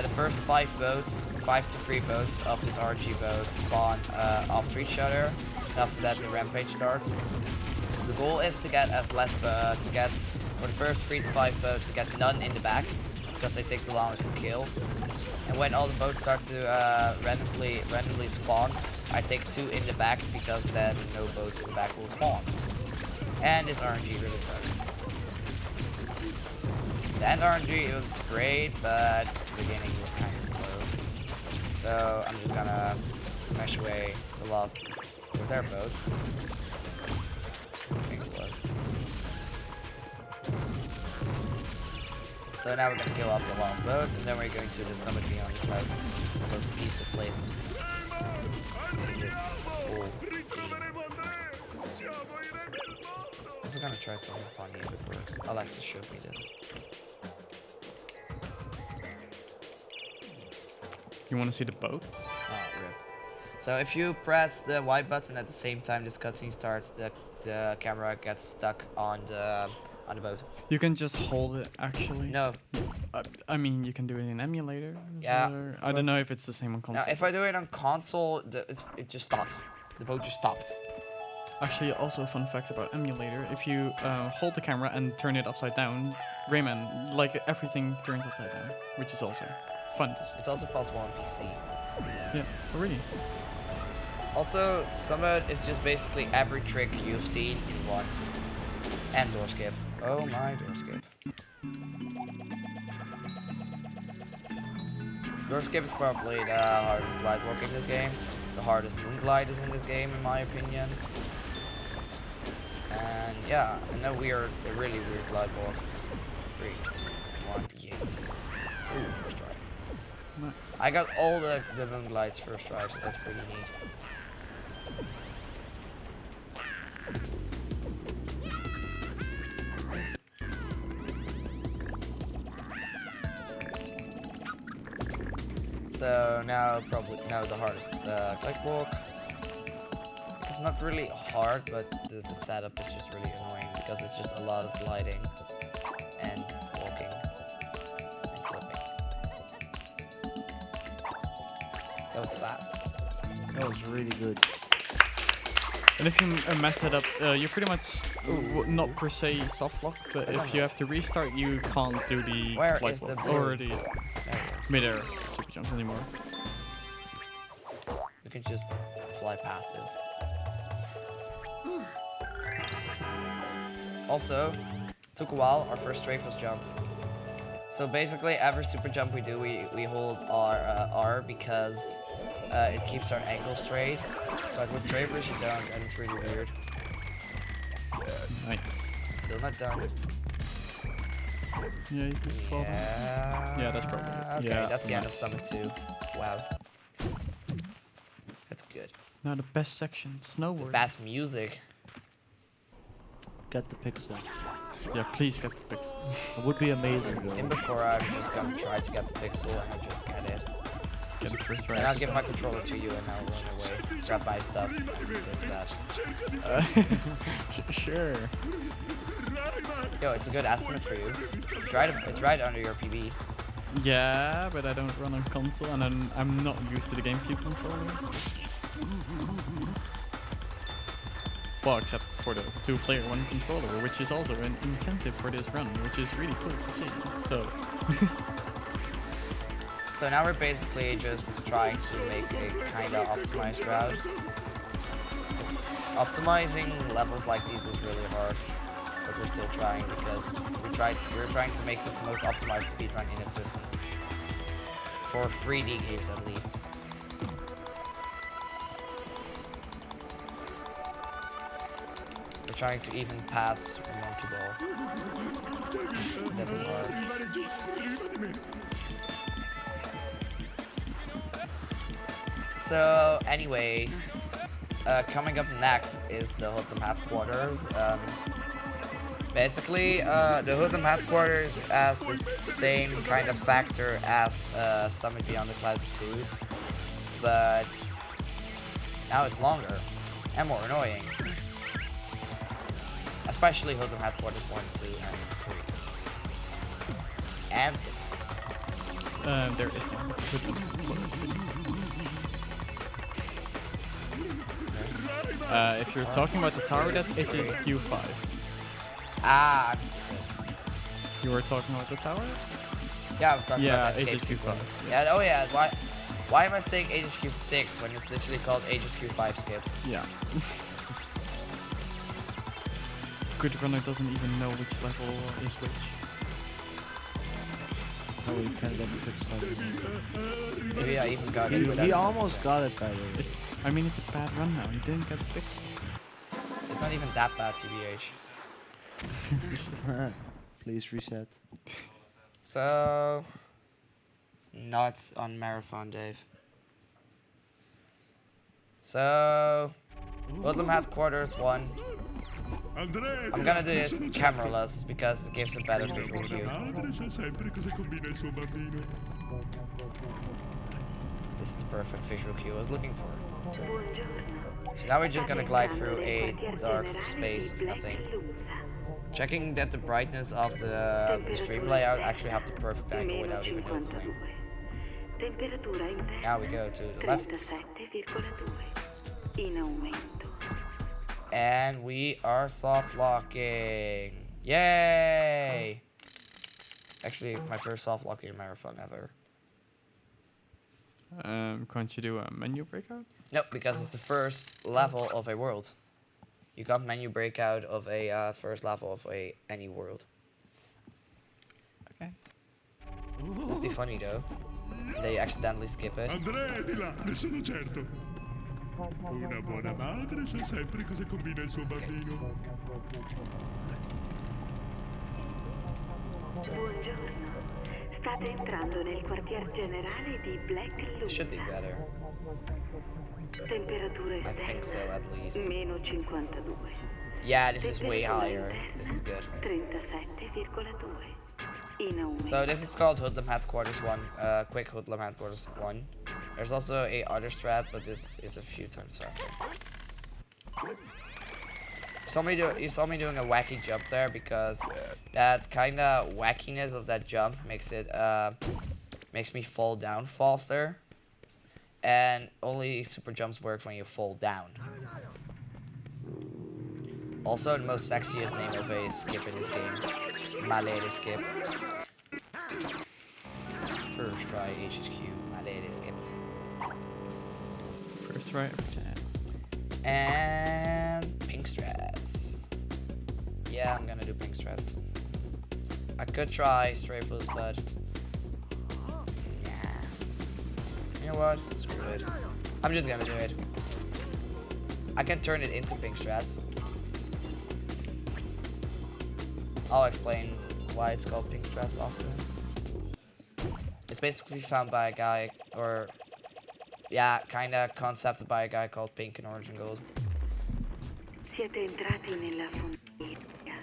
The first 5 boats, 5 to 3 boats of this RNG boat spawn after each other. And after that, the rampage starts. The goal is to get for the first 3 to 5 boats to get none in the back, because they take the longest to kill. And when all the boats start to randomly spawn, I take 2 in the back, because then no boats in the back will spawn. And this RNG really sucks. The end RNG, it was great, but the beginning was kind of slow. So I'm just gonna mash away the last with their boat. I think it was. So now we're gonna kill off the last boats, and then we're going to the summit beyond the clouds. The most peaceful place in this whole game. I'm also gonna try something funny if it works. Alexa showed me this. You want to see the boat? Oh, rip. So if you press the Y button at the same time this cutscene starts, the camera gets stuck on the boat. You can just hold it, actually. No. I mean, you can do it in emulator. Yeah. I don't know if it's the same on console. Now, if I do it on console, it just stops. The boat just stops. Actually, also a fun fact about emulator: if you hold the camera and turn it upside down, Rayman, like everything turns upside down, which is also fun to see. It's also possible on PC. Yeah, really. Also, Summit is just basically every trick you've seen in once. And door skip. Oh my, door skip. Door skip is probably the hardest glide walk in this game. The hardest moon glide is in this game, in my opinion. And yeah, and a really weird glide walk. 3, 2, 1, B8. Ooh, first try. Nice. I got all the moon glides first try, so that's pretty neat. So now the hardest click walk. It's not really hard, but the setup is just really annoying because it's just a lot of gliding and walking and clipping. That was fast. That was really good. And if you mess it up, you pretty much not per se soft lock, but if you have to restart, you can't do the flight walk or the mid-air super jumps anymore. You can just fly past this. Also, took a while. Our first strafe was jump. So basically, every super jump we do, we hold R because it keeps our ankle straight. But with strafers you don't, and it's really weird. Nice. Still not done. Yeah, you can fall down. Yeah, that's probably it. Okay, Yeah, that's the end of nice. Summit 2. Wow. That's good. Now the best section, snowboard. The best music. Get the pixel. Yeah, please get the pixel. It would be amazing In though. before I'm just gonna try to get the pixel and I'll just get it. Get it first And I'll right. give my controller to you and I'll run away. Grab my stuff and go to bed. Sure. Yo, it's a good estimate for you. It's right under your PB. Yeah, but I don't run on console and I'm not used to the GameCube controller. Well, except for the 2-player 1 controller, which is also an incentive for this run, which is really cool to see. So, So now we're basically just trying to make a kind of optimized route. Optimizing levels like these is really hard, but we're still trying because we're trying to make this the most optimized speedrun in existence. For 3D games at least. We're trying to even pass Super Monkey Ball. That is hard. So anyway, coming up next is the Hoodlum headquarters. Basically, the Hoodlum headquarters has the same kind of factor as Summit Beyond the Clouds 2, but now it's longer and more annoying. Especially Hoodlum headquarters 1, 2, and 3. And 6. there is one. Hoodlum 6. If you're talking about the tower, that's HHQ5. Ah, I'm stupid. You were talking about the tower? Yeah, I was talking about the escape HHQ5. sequence. Yeah, oh yeah, why am I saying HHQ6 when it's literally called HHQ5 skip? Yeah. Good runner doesn't even know which level is which. Oh, we can't get the pixel. Maybe I even got it. He without almost it. got it by the way. I mean, it's a bad run now. He didn't get the pixel. It's not even that bad, TBH. Please reset. So, nuts on Marathon, Dave. So, Hoodlum headquarters 1. I'm gonna do this cameraless because it gives a better visual cue. This is the perfect visual cue I was looking for. So now we're just gonna glide through a dark space of nothing. Checking that the brightness of the stream layout actually have the perfect angle without even noticing. Now we go to the left. And we are soft locking. Yay! Actually, my first soft locking marathon ever. Can't you do a menu breakout? Nope, because it's the first level of a world. You got menu breakout of a first level of any world. Okay. It'd be funny though. They accidentally skip it. Andrea è di là, ne sono certo. Una buona madre sa sempre cosa combina il suo bambino. Buongiorno. State entrando nel quartier generale di Black It should be Lusa. better. Temperature I think so, at least. meno 52. Yeah, this is way higher. This is good. 37,2. So this is called Hoodlum Headquarters 1, Quick Hoodlum Headquarters 1. There's also a other strat, but this is a few times faster. You saw me doing a wacky jump there because that kind of wackiness of that jump makes me fall down faster. And only super jumps work when you fall down. Also, the most sexiest name of a skip in this game, my lady skip. First try HHQ, my lady skip. First try every time. And pink strats. Yeah, I'm gonna do pink strats. I could try stray flus, but yeah. You know what? Screw it. I'm just gonna do it. I can turn it into pink strats. I'll explain why it's called pink strats after. It's basically found by a guy, or yeah, kinda concepted by a guy called Pink and Orange and Gold. Siete entrati nella fonderia,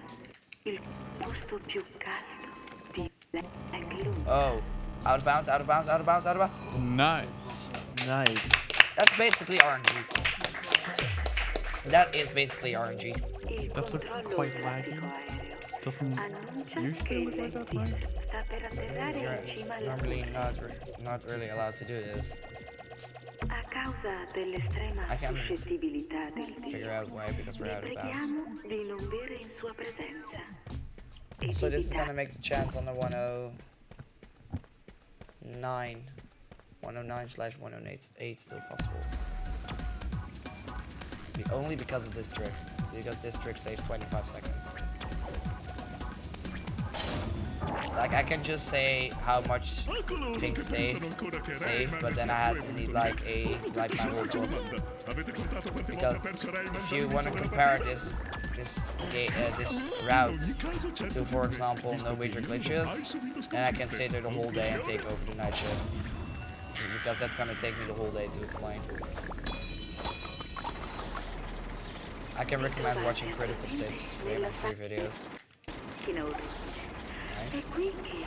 il posto più caldo di Benelux. Oh, out of bounds, out of bounds, out of bounds, out of bounds. Nice. Nice. That's basically RNG. That is basically RNG. Il That's controllo quite traffico laggy. aereo Doesn't annuncia che usually il look like that, Ventis right? sta per atterrare You're in cima alla normally fonderia. not really allowed to do this. A causa dell'estrema I can suscettibilità del Figure Dio, out why, because we're vi out of bounds. preghiamo di non bere in sua presenza. E So di this is evitare gonna make the chance on the 109/108 still possible. Only because of this trick. Because this trick saves 25 seconds. Like, I can just say how much pink save, but then I need like a Rayman rule book. Because if you want to compare this route to, for example, no major glitches, then I can sit there the whole day and take over the night shift. Because that's gonna take me the whole day to explain. I can recommend watching Critical Sits, Rayman 3 videos. in ordine. È Nice. qui che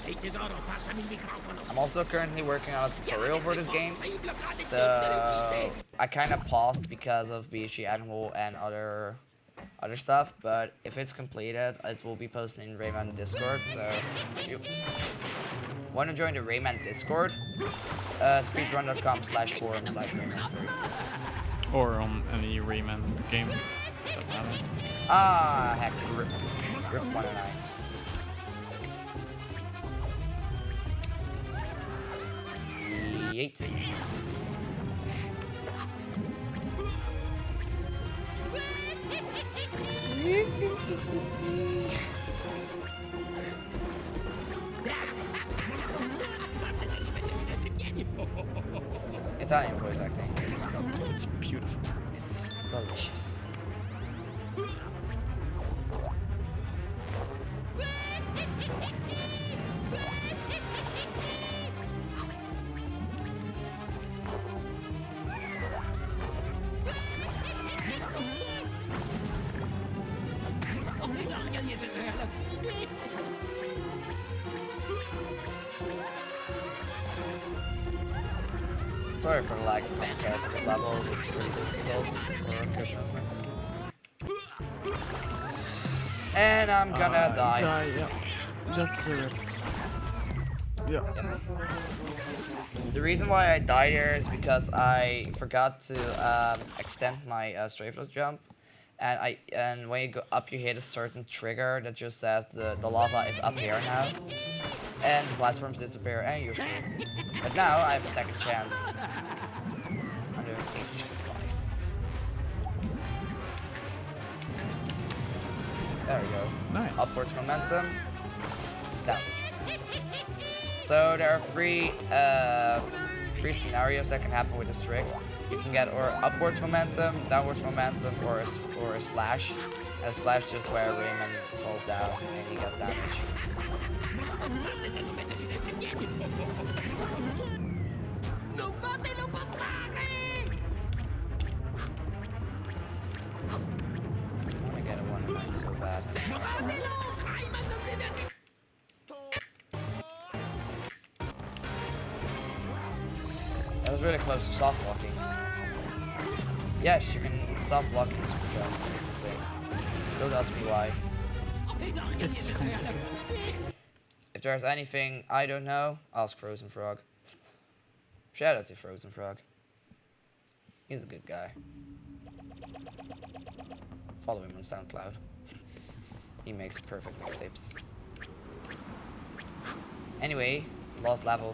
Ehi tesoro, passami il microfono. I'm also currently working on a tutorial for this game, Sei bloccati so I kind of paused because of BSG Annual and other stuff. But if it's completed, it will be posted in Rayman Discord. So if you want to join the Rayman Discord, speedrun.com/forum/Rayman3. Or on any Rayman game. Doesn't matter. Ah, heck, rip 109. Yeet. Italian voice acting. It's beautiful. It's delicious. Sorry for the lag of commentary for this level, it's pretty difficult for good movements. And I'm gonna die. Yeah. That's it. Yeah. The reason why I died here is because I forgot to extend my strafeless jump, and when you go up, you hit a certain trigger that just says the lava is up here now, and the platforms disappear, and you're screwed. But now I have a second chance. I'm doing H5. There we go. Nice. Upwards momentum, downwards momentum. So there are three scenarios that can happen with this trick. You can get or upwards momentum, downwards momentum, or a splash. And a splash is just where Rayman falls down and he gets damage. Non fatelo passare! I want to get a 109 so bad. Fatelo! Rayman non deve arrivare! was really close to soft locking. Yes, you can soft lock in super jumps. It's a thing. Don't ask me why. It's complicated. If there's anything I don't know, ask Frozen Frog. Shout out to Frozen Frog. He's a good guy. Follow him on SoundCloud. He makes perfect mixtapes. Anyway, lost level.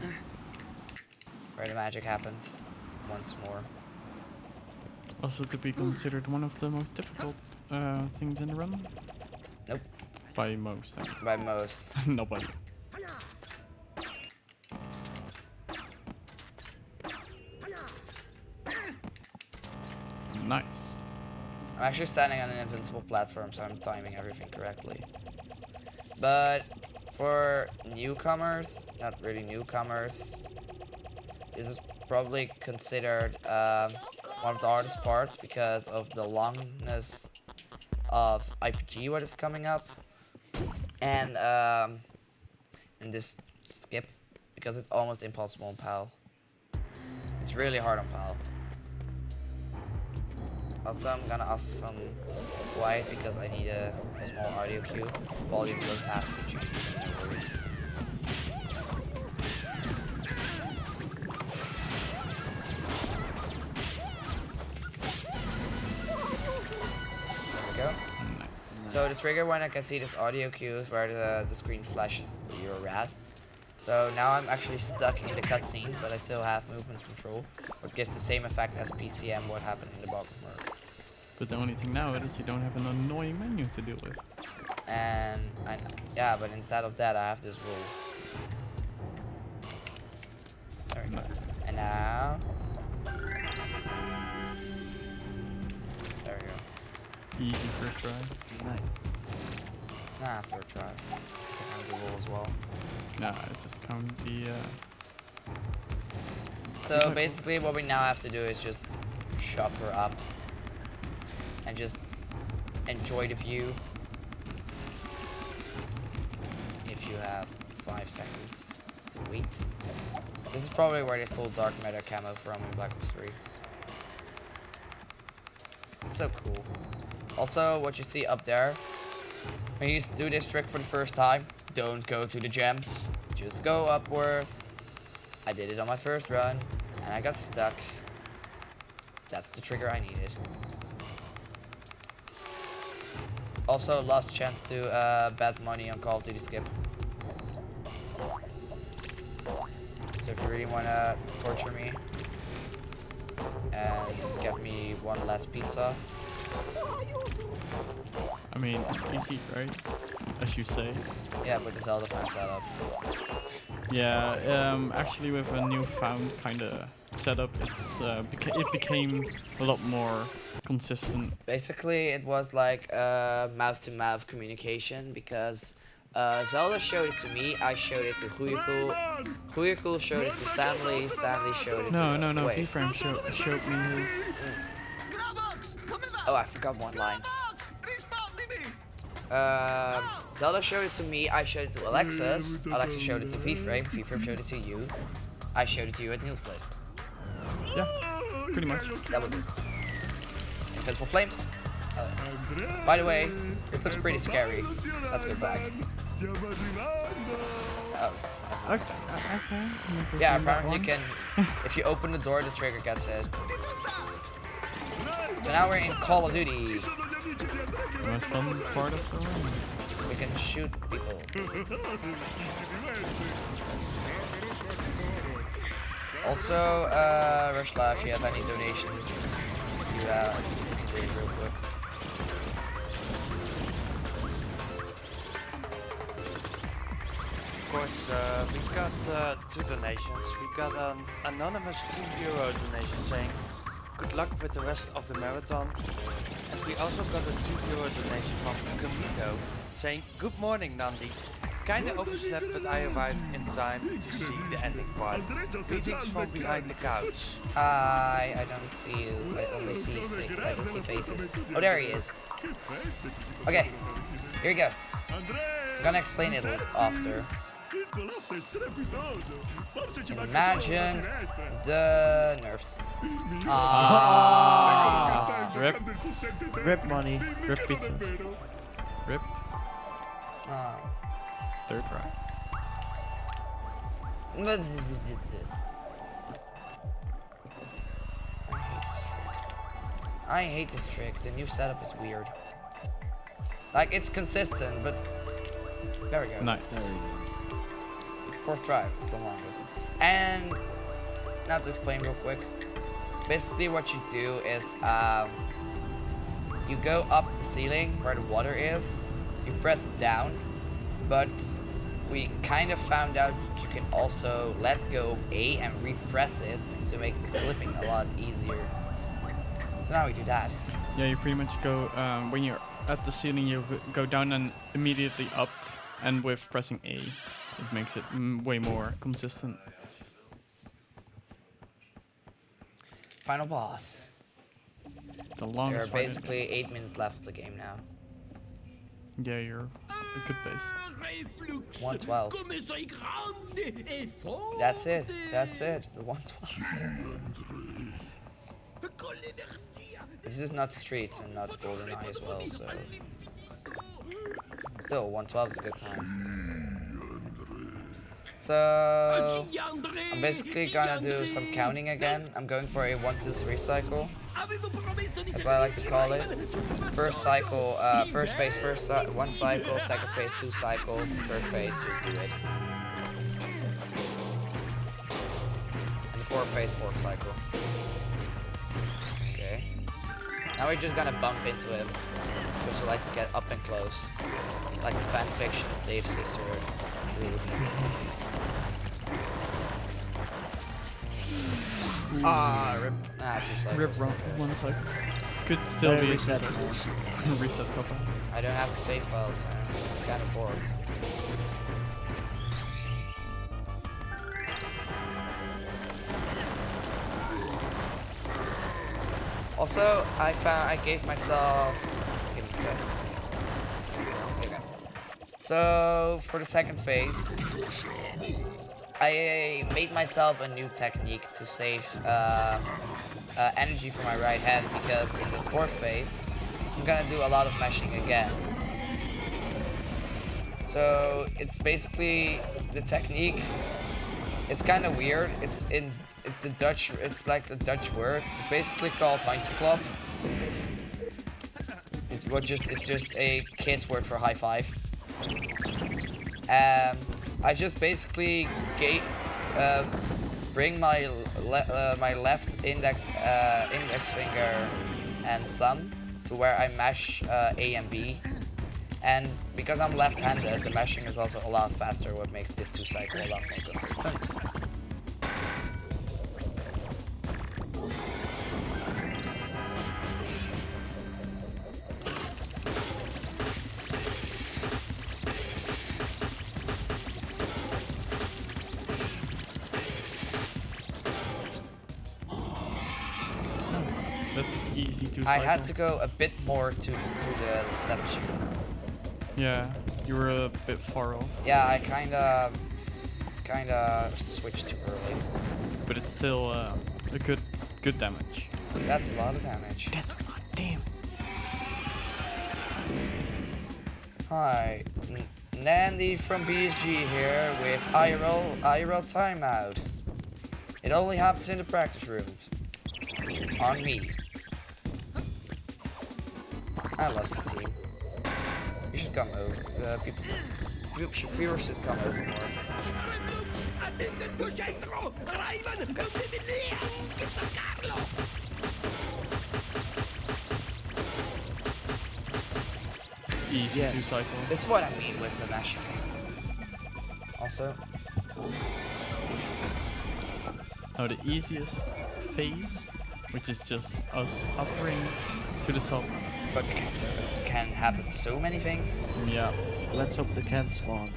Where the magic happens. Once more. Also to be considered one of the most difficult things in the run? Nope. By most. I mean. By most. Nobody. Nice. I'm actually standing on an invincible platform, so I'm timing everything correctly. But for newcomers, not really newcomers, this is probably considered one of the hardest parts because of the longness of IPG what is coming up, and in this skip because it's almost impossible on PAL. It's really hard on PAL. Also, I'm gonna ask some quiet because I need a small audio cue. Volume doesn't have to be changed. No worries. There we go. So the trigger when I can see this audio cue is where the screen flashes you're red. So now I'm actually stuck in the cutscene, but I still have movement control, what gives the same effect as PCM what happened in the bottom mode. But the only thing now is that you don't have an annoying menu to deal with. And yeah, but instead of that I have this rule. There we go. And now there we go. Easy first try. Nice. Nah, third try. Check out the rule as well. Nah, I just count the So basically what we now have to do is just chop her up and just enjoy the view. If you have 5 seconds to wait. This is probably where they stole Dark Matter camo from in Black Ops 3. It's so cool. Also, what you see up there, when you do this trick for the first time, don't go to the gems, just go upward. I did it on my first run, and I got stuck. That's the trigger I needed. Also, last chance to bet money on Call of Duty Skip. So if you really want to torture me and get me one last pizza. I mean, it's easy, right? As you say. Yeah, with the Zelda fan setup. Yeah, actually with a newfound kind of setup, it's it became a lot more consistent. Basically, it was like mouth-to-mouth communication because Zelda showed it to me, I showed it to Goeiecool, Goeiecool showed it to Stanley, Stanley showed it to... No, Wait. V-Frame showed me his... Oh, I forgot one line. Zelda showed it to me, I showed it to Alexis, Alexis showed it to V-Frame, V-Frame showed it to you, I showed it to you at Neil's place. Yeah, pretty much. That was it. Invincible Flames. By the way, this looks pretty scary. Let's go back. Oh. Okay. Yeah, apparently you can, if you open the door, the trigger gets hit. So now we're in Call of Duty. The most fun part of the run. We can shoot people. Also, Rushla, if you have any donations, you can do it real quick. Of course, we got 2 donations. We got an anonymous €2 donation saying, "Good luck with the rest of the marathon." And we also got a €2 donation from Kamito saying, "Good morning, Nandi. Kinda overslept, but I arrived in time to see the ending part. Greetings from behind the couch." Hi, I don't see you. I only see I don't see faces. Oh, there he is. Okay, here we go. I'm gonna explain it after. Il colofo è strepitoso. Forse ci manca solo Imagine una finestra. the nerfs. Sta Rip. invocando il possente te. Rip money. Dimmi Rip che non è pizzas. vero. Rip. Ah. Third try. I hate this trick. The new setup is weird. Like, it's consistent, but... There we go. Nice. Fourth try is the longest. And... Now to explain real quick. Basically what you do is... you go up the ceiling where the water is. You press down. But... we kind of found out you can also let go of A and repress it to make the clipping a lot easier. So now we do that. Yeah, you pretty much go, when you're at the ceiling, you go down and immediately up, and with pressing A, it makes it way more consistent. Final boss. The There are longest fight. basically 8 minutes left of the game now. Yeah, you're a good pace. Reflux. 112. Come sei grande e forte. That's it. That's it. The 112. Con l'energia. This is not Streets and not GoldenEye as well, so... Still, 112 is a good time. So... I'm basically gonna do some counting again. I'm going for a 1, 2, 3 cycle, as I like to call it. First cycle, first phase, one cycle, second phase, 2 cycle, third phase, just do it. And the fourth phase, 4th cycle. Okay. Now we're just gonna bump into him, because I like to get up and close. Like the fan fictions, Dave's sister, Drew. Rip. 2 cycles. Rip run, one cycle. Could still be a reset. reset couple. I don't have the save files, so I'm kind of bored. Also, I gave myself... Give me a second. Okay. So, for the second phase, I made myself a new technique to save energy for my right hand, because in the fourth phase, I'm gonna do a lot of meshing again. So it's basically the technique. It's kind of weird. It's the Dutch. It's like the Dutch word. It's basically called handjeklap. It's just a kid's word for high five. I just basically bring my left index finger and thumb to where I mesh A and B, and because I'm left-handed, the meshing is also a lot faster, what makes this 2 cycle a lot more consistent. That's easy to I cycle. had to go a bit more to the step shoot. Yeah, you were a bit far off. Yeah, I kinda switched too early. But it's still a good damage. That's a lot of damage. That's a lot, damn. Hi, Nandy from BSG here with IRL timeout. It only happens in the practice rooms. On me. I love this team. You should come over. Viewers should come over more. Attento centro. Rayman, non devi neanche toccarlo. Easy Yes. 2 cycle. This is what I mean with the meshing. Also, Now the easiest phase, which is just us uppering to the top. but it can happen so many things. Yeah. Let's hope they can spawn.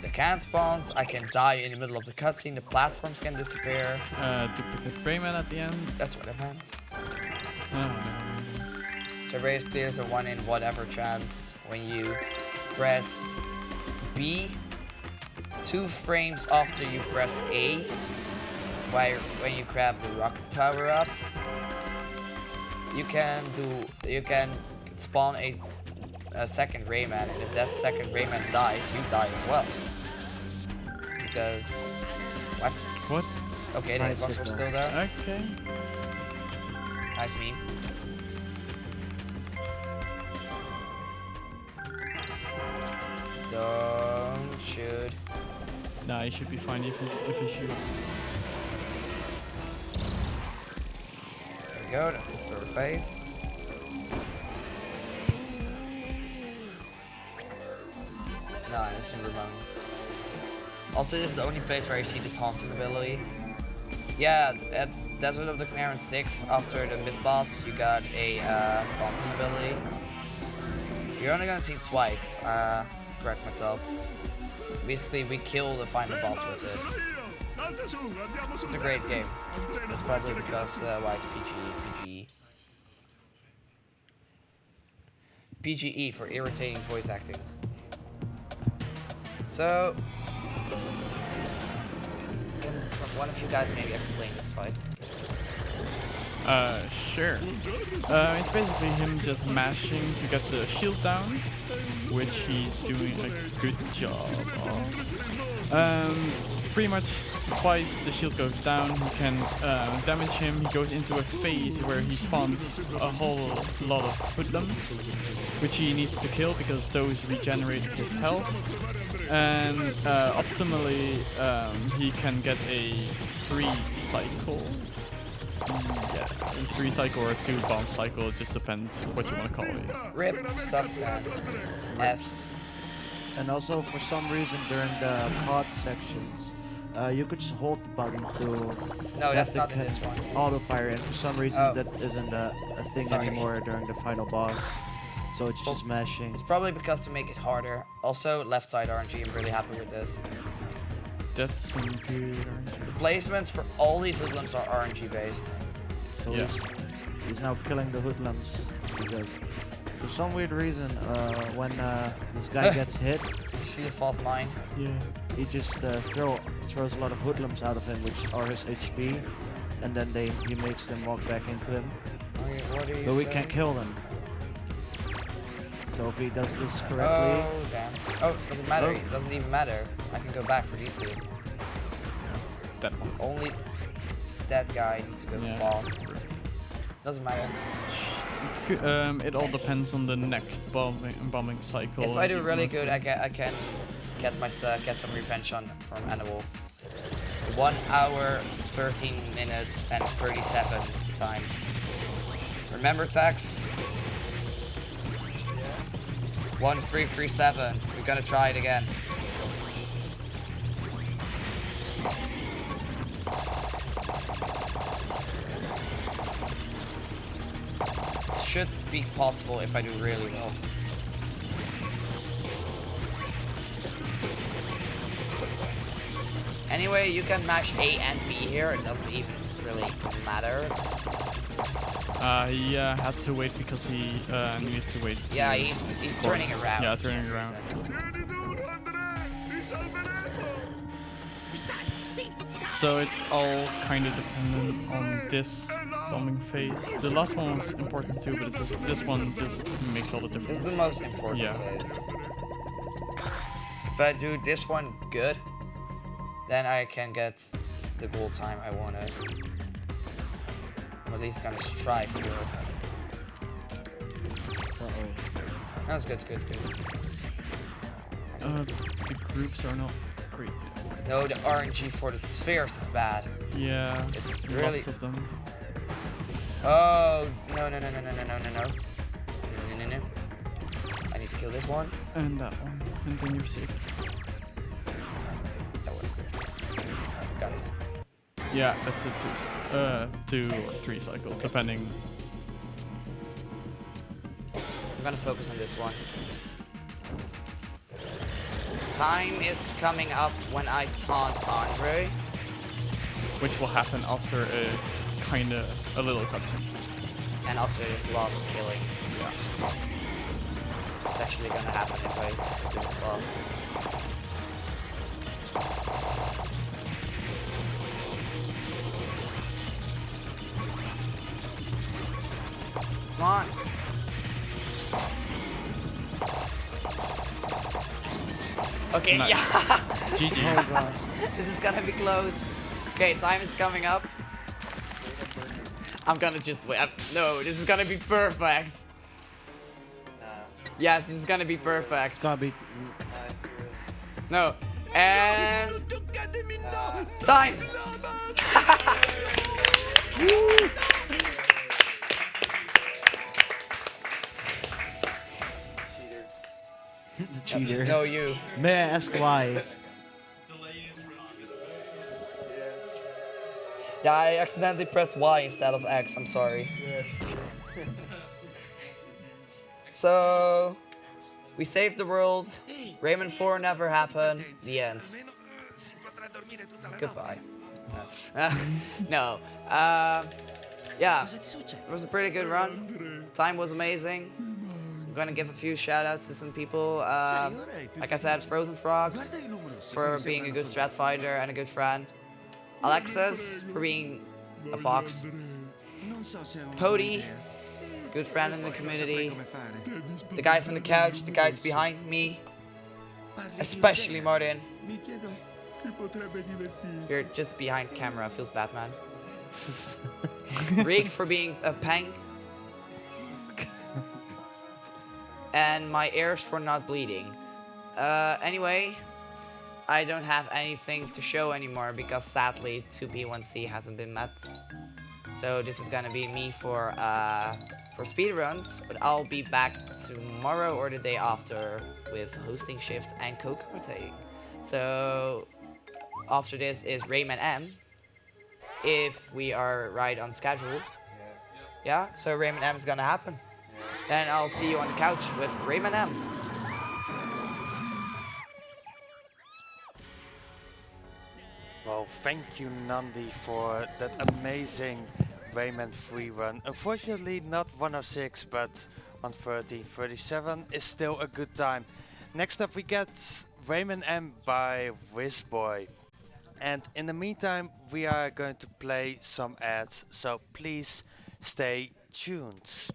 The can spawns, I can die in the middle of the cutscene, the platforms can disappear. Duplicate Rayman at the end. That's what I meant. Oh, So basically there's a 1 in whatever chance when you press B 2 frames after you pressed A, when you grab the rocket power up, you can spawn a second Rayman, and if that second Rayman dies, you die as well. Because what? What? Okay, the Nice hitbox are hit, still there. Okay. Nice meme. Don't shoot. Nah, he should be fine if he shoots. There we go, that's the third phase. Nice, super fun. Also, this is the only place where I see the taunting ability. Yeah, at Desert of the Canaran 6, after the mid-boss, you got a taunting ability. You're only gonna see it twice, to correct myself. Basically, we kill the final boss with it. It's a great game. That's probably because why it's PGE. PGE for irritating voice acting. So, can one of you guys maybe explain this fight? Sure. It's basically him just mashing to get the shield down, which he's doing a good job of. Pretty much twice the shield goes down, he can damage him. He goes into a phase where he spawns a whole lot of Hoodlums, which he needs to kill because those regenerate his health. And optimally, he can get a 3 cycle. Yeah, a 3 cycle or a 2 bomb cycle, it just depends what you want to call it. RIP sub-10 F. And also, for some reason, during the COD sections, you could just hold the button to No, that's not in this one. auto fire, and for some reason Oh. that isn't a thing Sorry. anymore during the final boss. So it's just mashing. It's probably because to make it harder. Also, left side RNG, I'm really happy with this. That's some good RNG. The placements for all these hoodlums are RNG based. So Yeah. he's now killing the hoodlums because for some weird reason, when this guy gets hit, Did you see the false mine? Yeah. he just throws a lot of hoodlums out of him, which are his HP, and then he makes them walk back into him. What are you But we saying? can't kill them. So if he does this correctly, Oh, damn. Oh, doesn't matter. It doesn't even matter. I can go back for these 2. That one. Only that guy needs to go Yeah. fast. Doesn't matter. It all depends on the next bombing cycle. If I do really good, I can get some revenge from Annual. 1 hour, 13 minutes, and 37 time. Remember, Tex? 1337. We're gonna try it again. Should be possible if I do really well. Anyway, you can mash A and B here. It doesn't even really matter. Yeah, had to wait because he needed to wait. Yeah, he's turning around. Yeah, for turning some around. reason. So it's all kind of dependent on this bombing phase. The last one was important too, but this one just makes all the This difference. is the most important Yeah. phase. If I do this one good, then I can get the goal time I wanted. I'm at least gonna strive for it. That's good, it's good, it's good. The groups are not great. No, the RNG for the spheres is bad. Yeah, It's really... lots of them. Oh, no. No. I need to kill this one. And that one, and then you're safe. That one. Got it. Yeah, that's a 2 or 3 cycle, depending. I'm gonna focus on this one. Time is coming up when I taunt Andre. Which will happen after a little cutscene. And after this last killing. Yeah. It's actually gonna happen if I do this fast. Okay, Nice. yeah. GG. Oh god. This is gonna be close. Okay, time is coming up. I'm gonna just wait. No, this is gonna be perfect. Yes, this is gonna be perfect. It's gonna be. No. And time. The cheater. No, you. May I ask why? Yeah, I accidentally pressed Y instead of X. I'm sorry. So, we saved the world. Rayman 4 never happened. The end. Goodbye. No. Yeah, it was a pretty good run. Time was amazing. I'm gonna give a few shout outs to some people. Like I said, Frozen Frog for being a good strat fighter and a good friend. Alexis for being a fox. Pody, good friend in the community. The guys on the couch, the guys behind me. Especially Martin. You're just behind camera, feels bad, man. Rig for being a pang. And my ears for not bleeding. Anyway, I don't have anything to show anymore because sadly 2P1C hasn't been met. So this is gonna be me for speedruns, but I'll be back tomorrow or the day after with hosting shift and co-commentating. So after this is Rayman M, if we are right on schedule. Yeah, so Rayman M is gonna happen. Then I'll see you on the couch with Rayman M. Well, thank you, Nandi, for that amazing Rayman 3 run. Unfortunately, not 106, but 130, 37 is still a good time. Next up, we get Rayman M by Wizboy. And in the meantime, we are going to play some ads, so please stay tuned.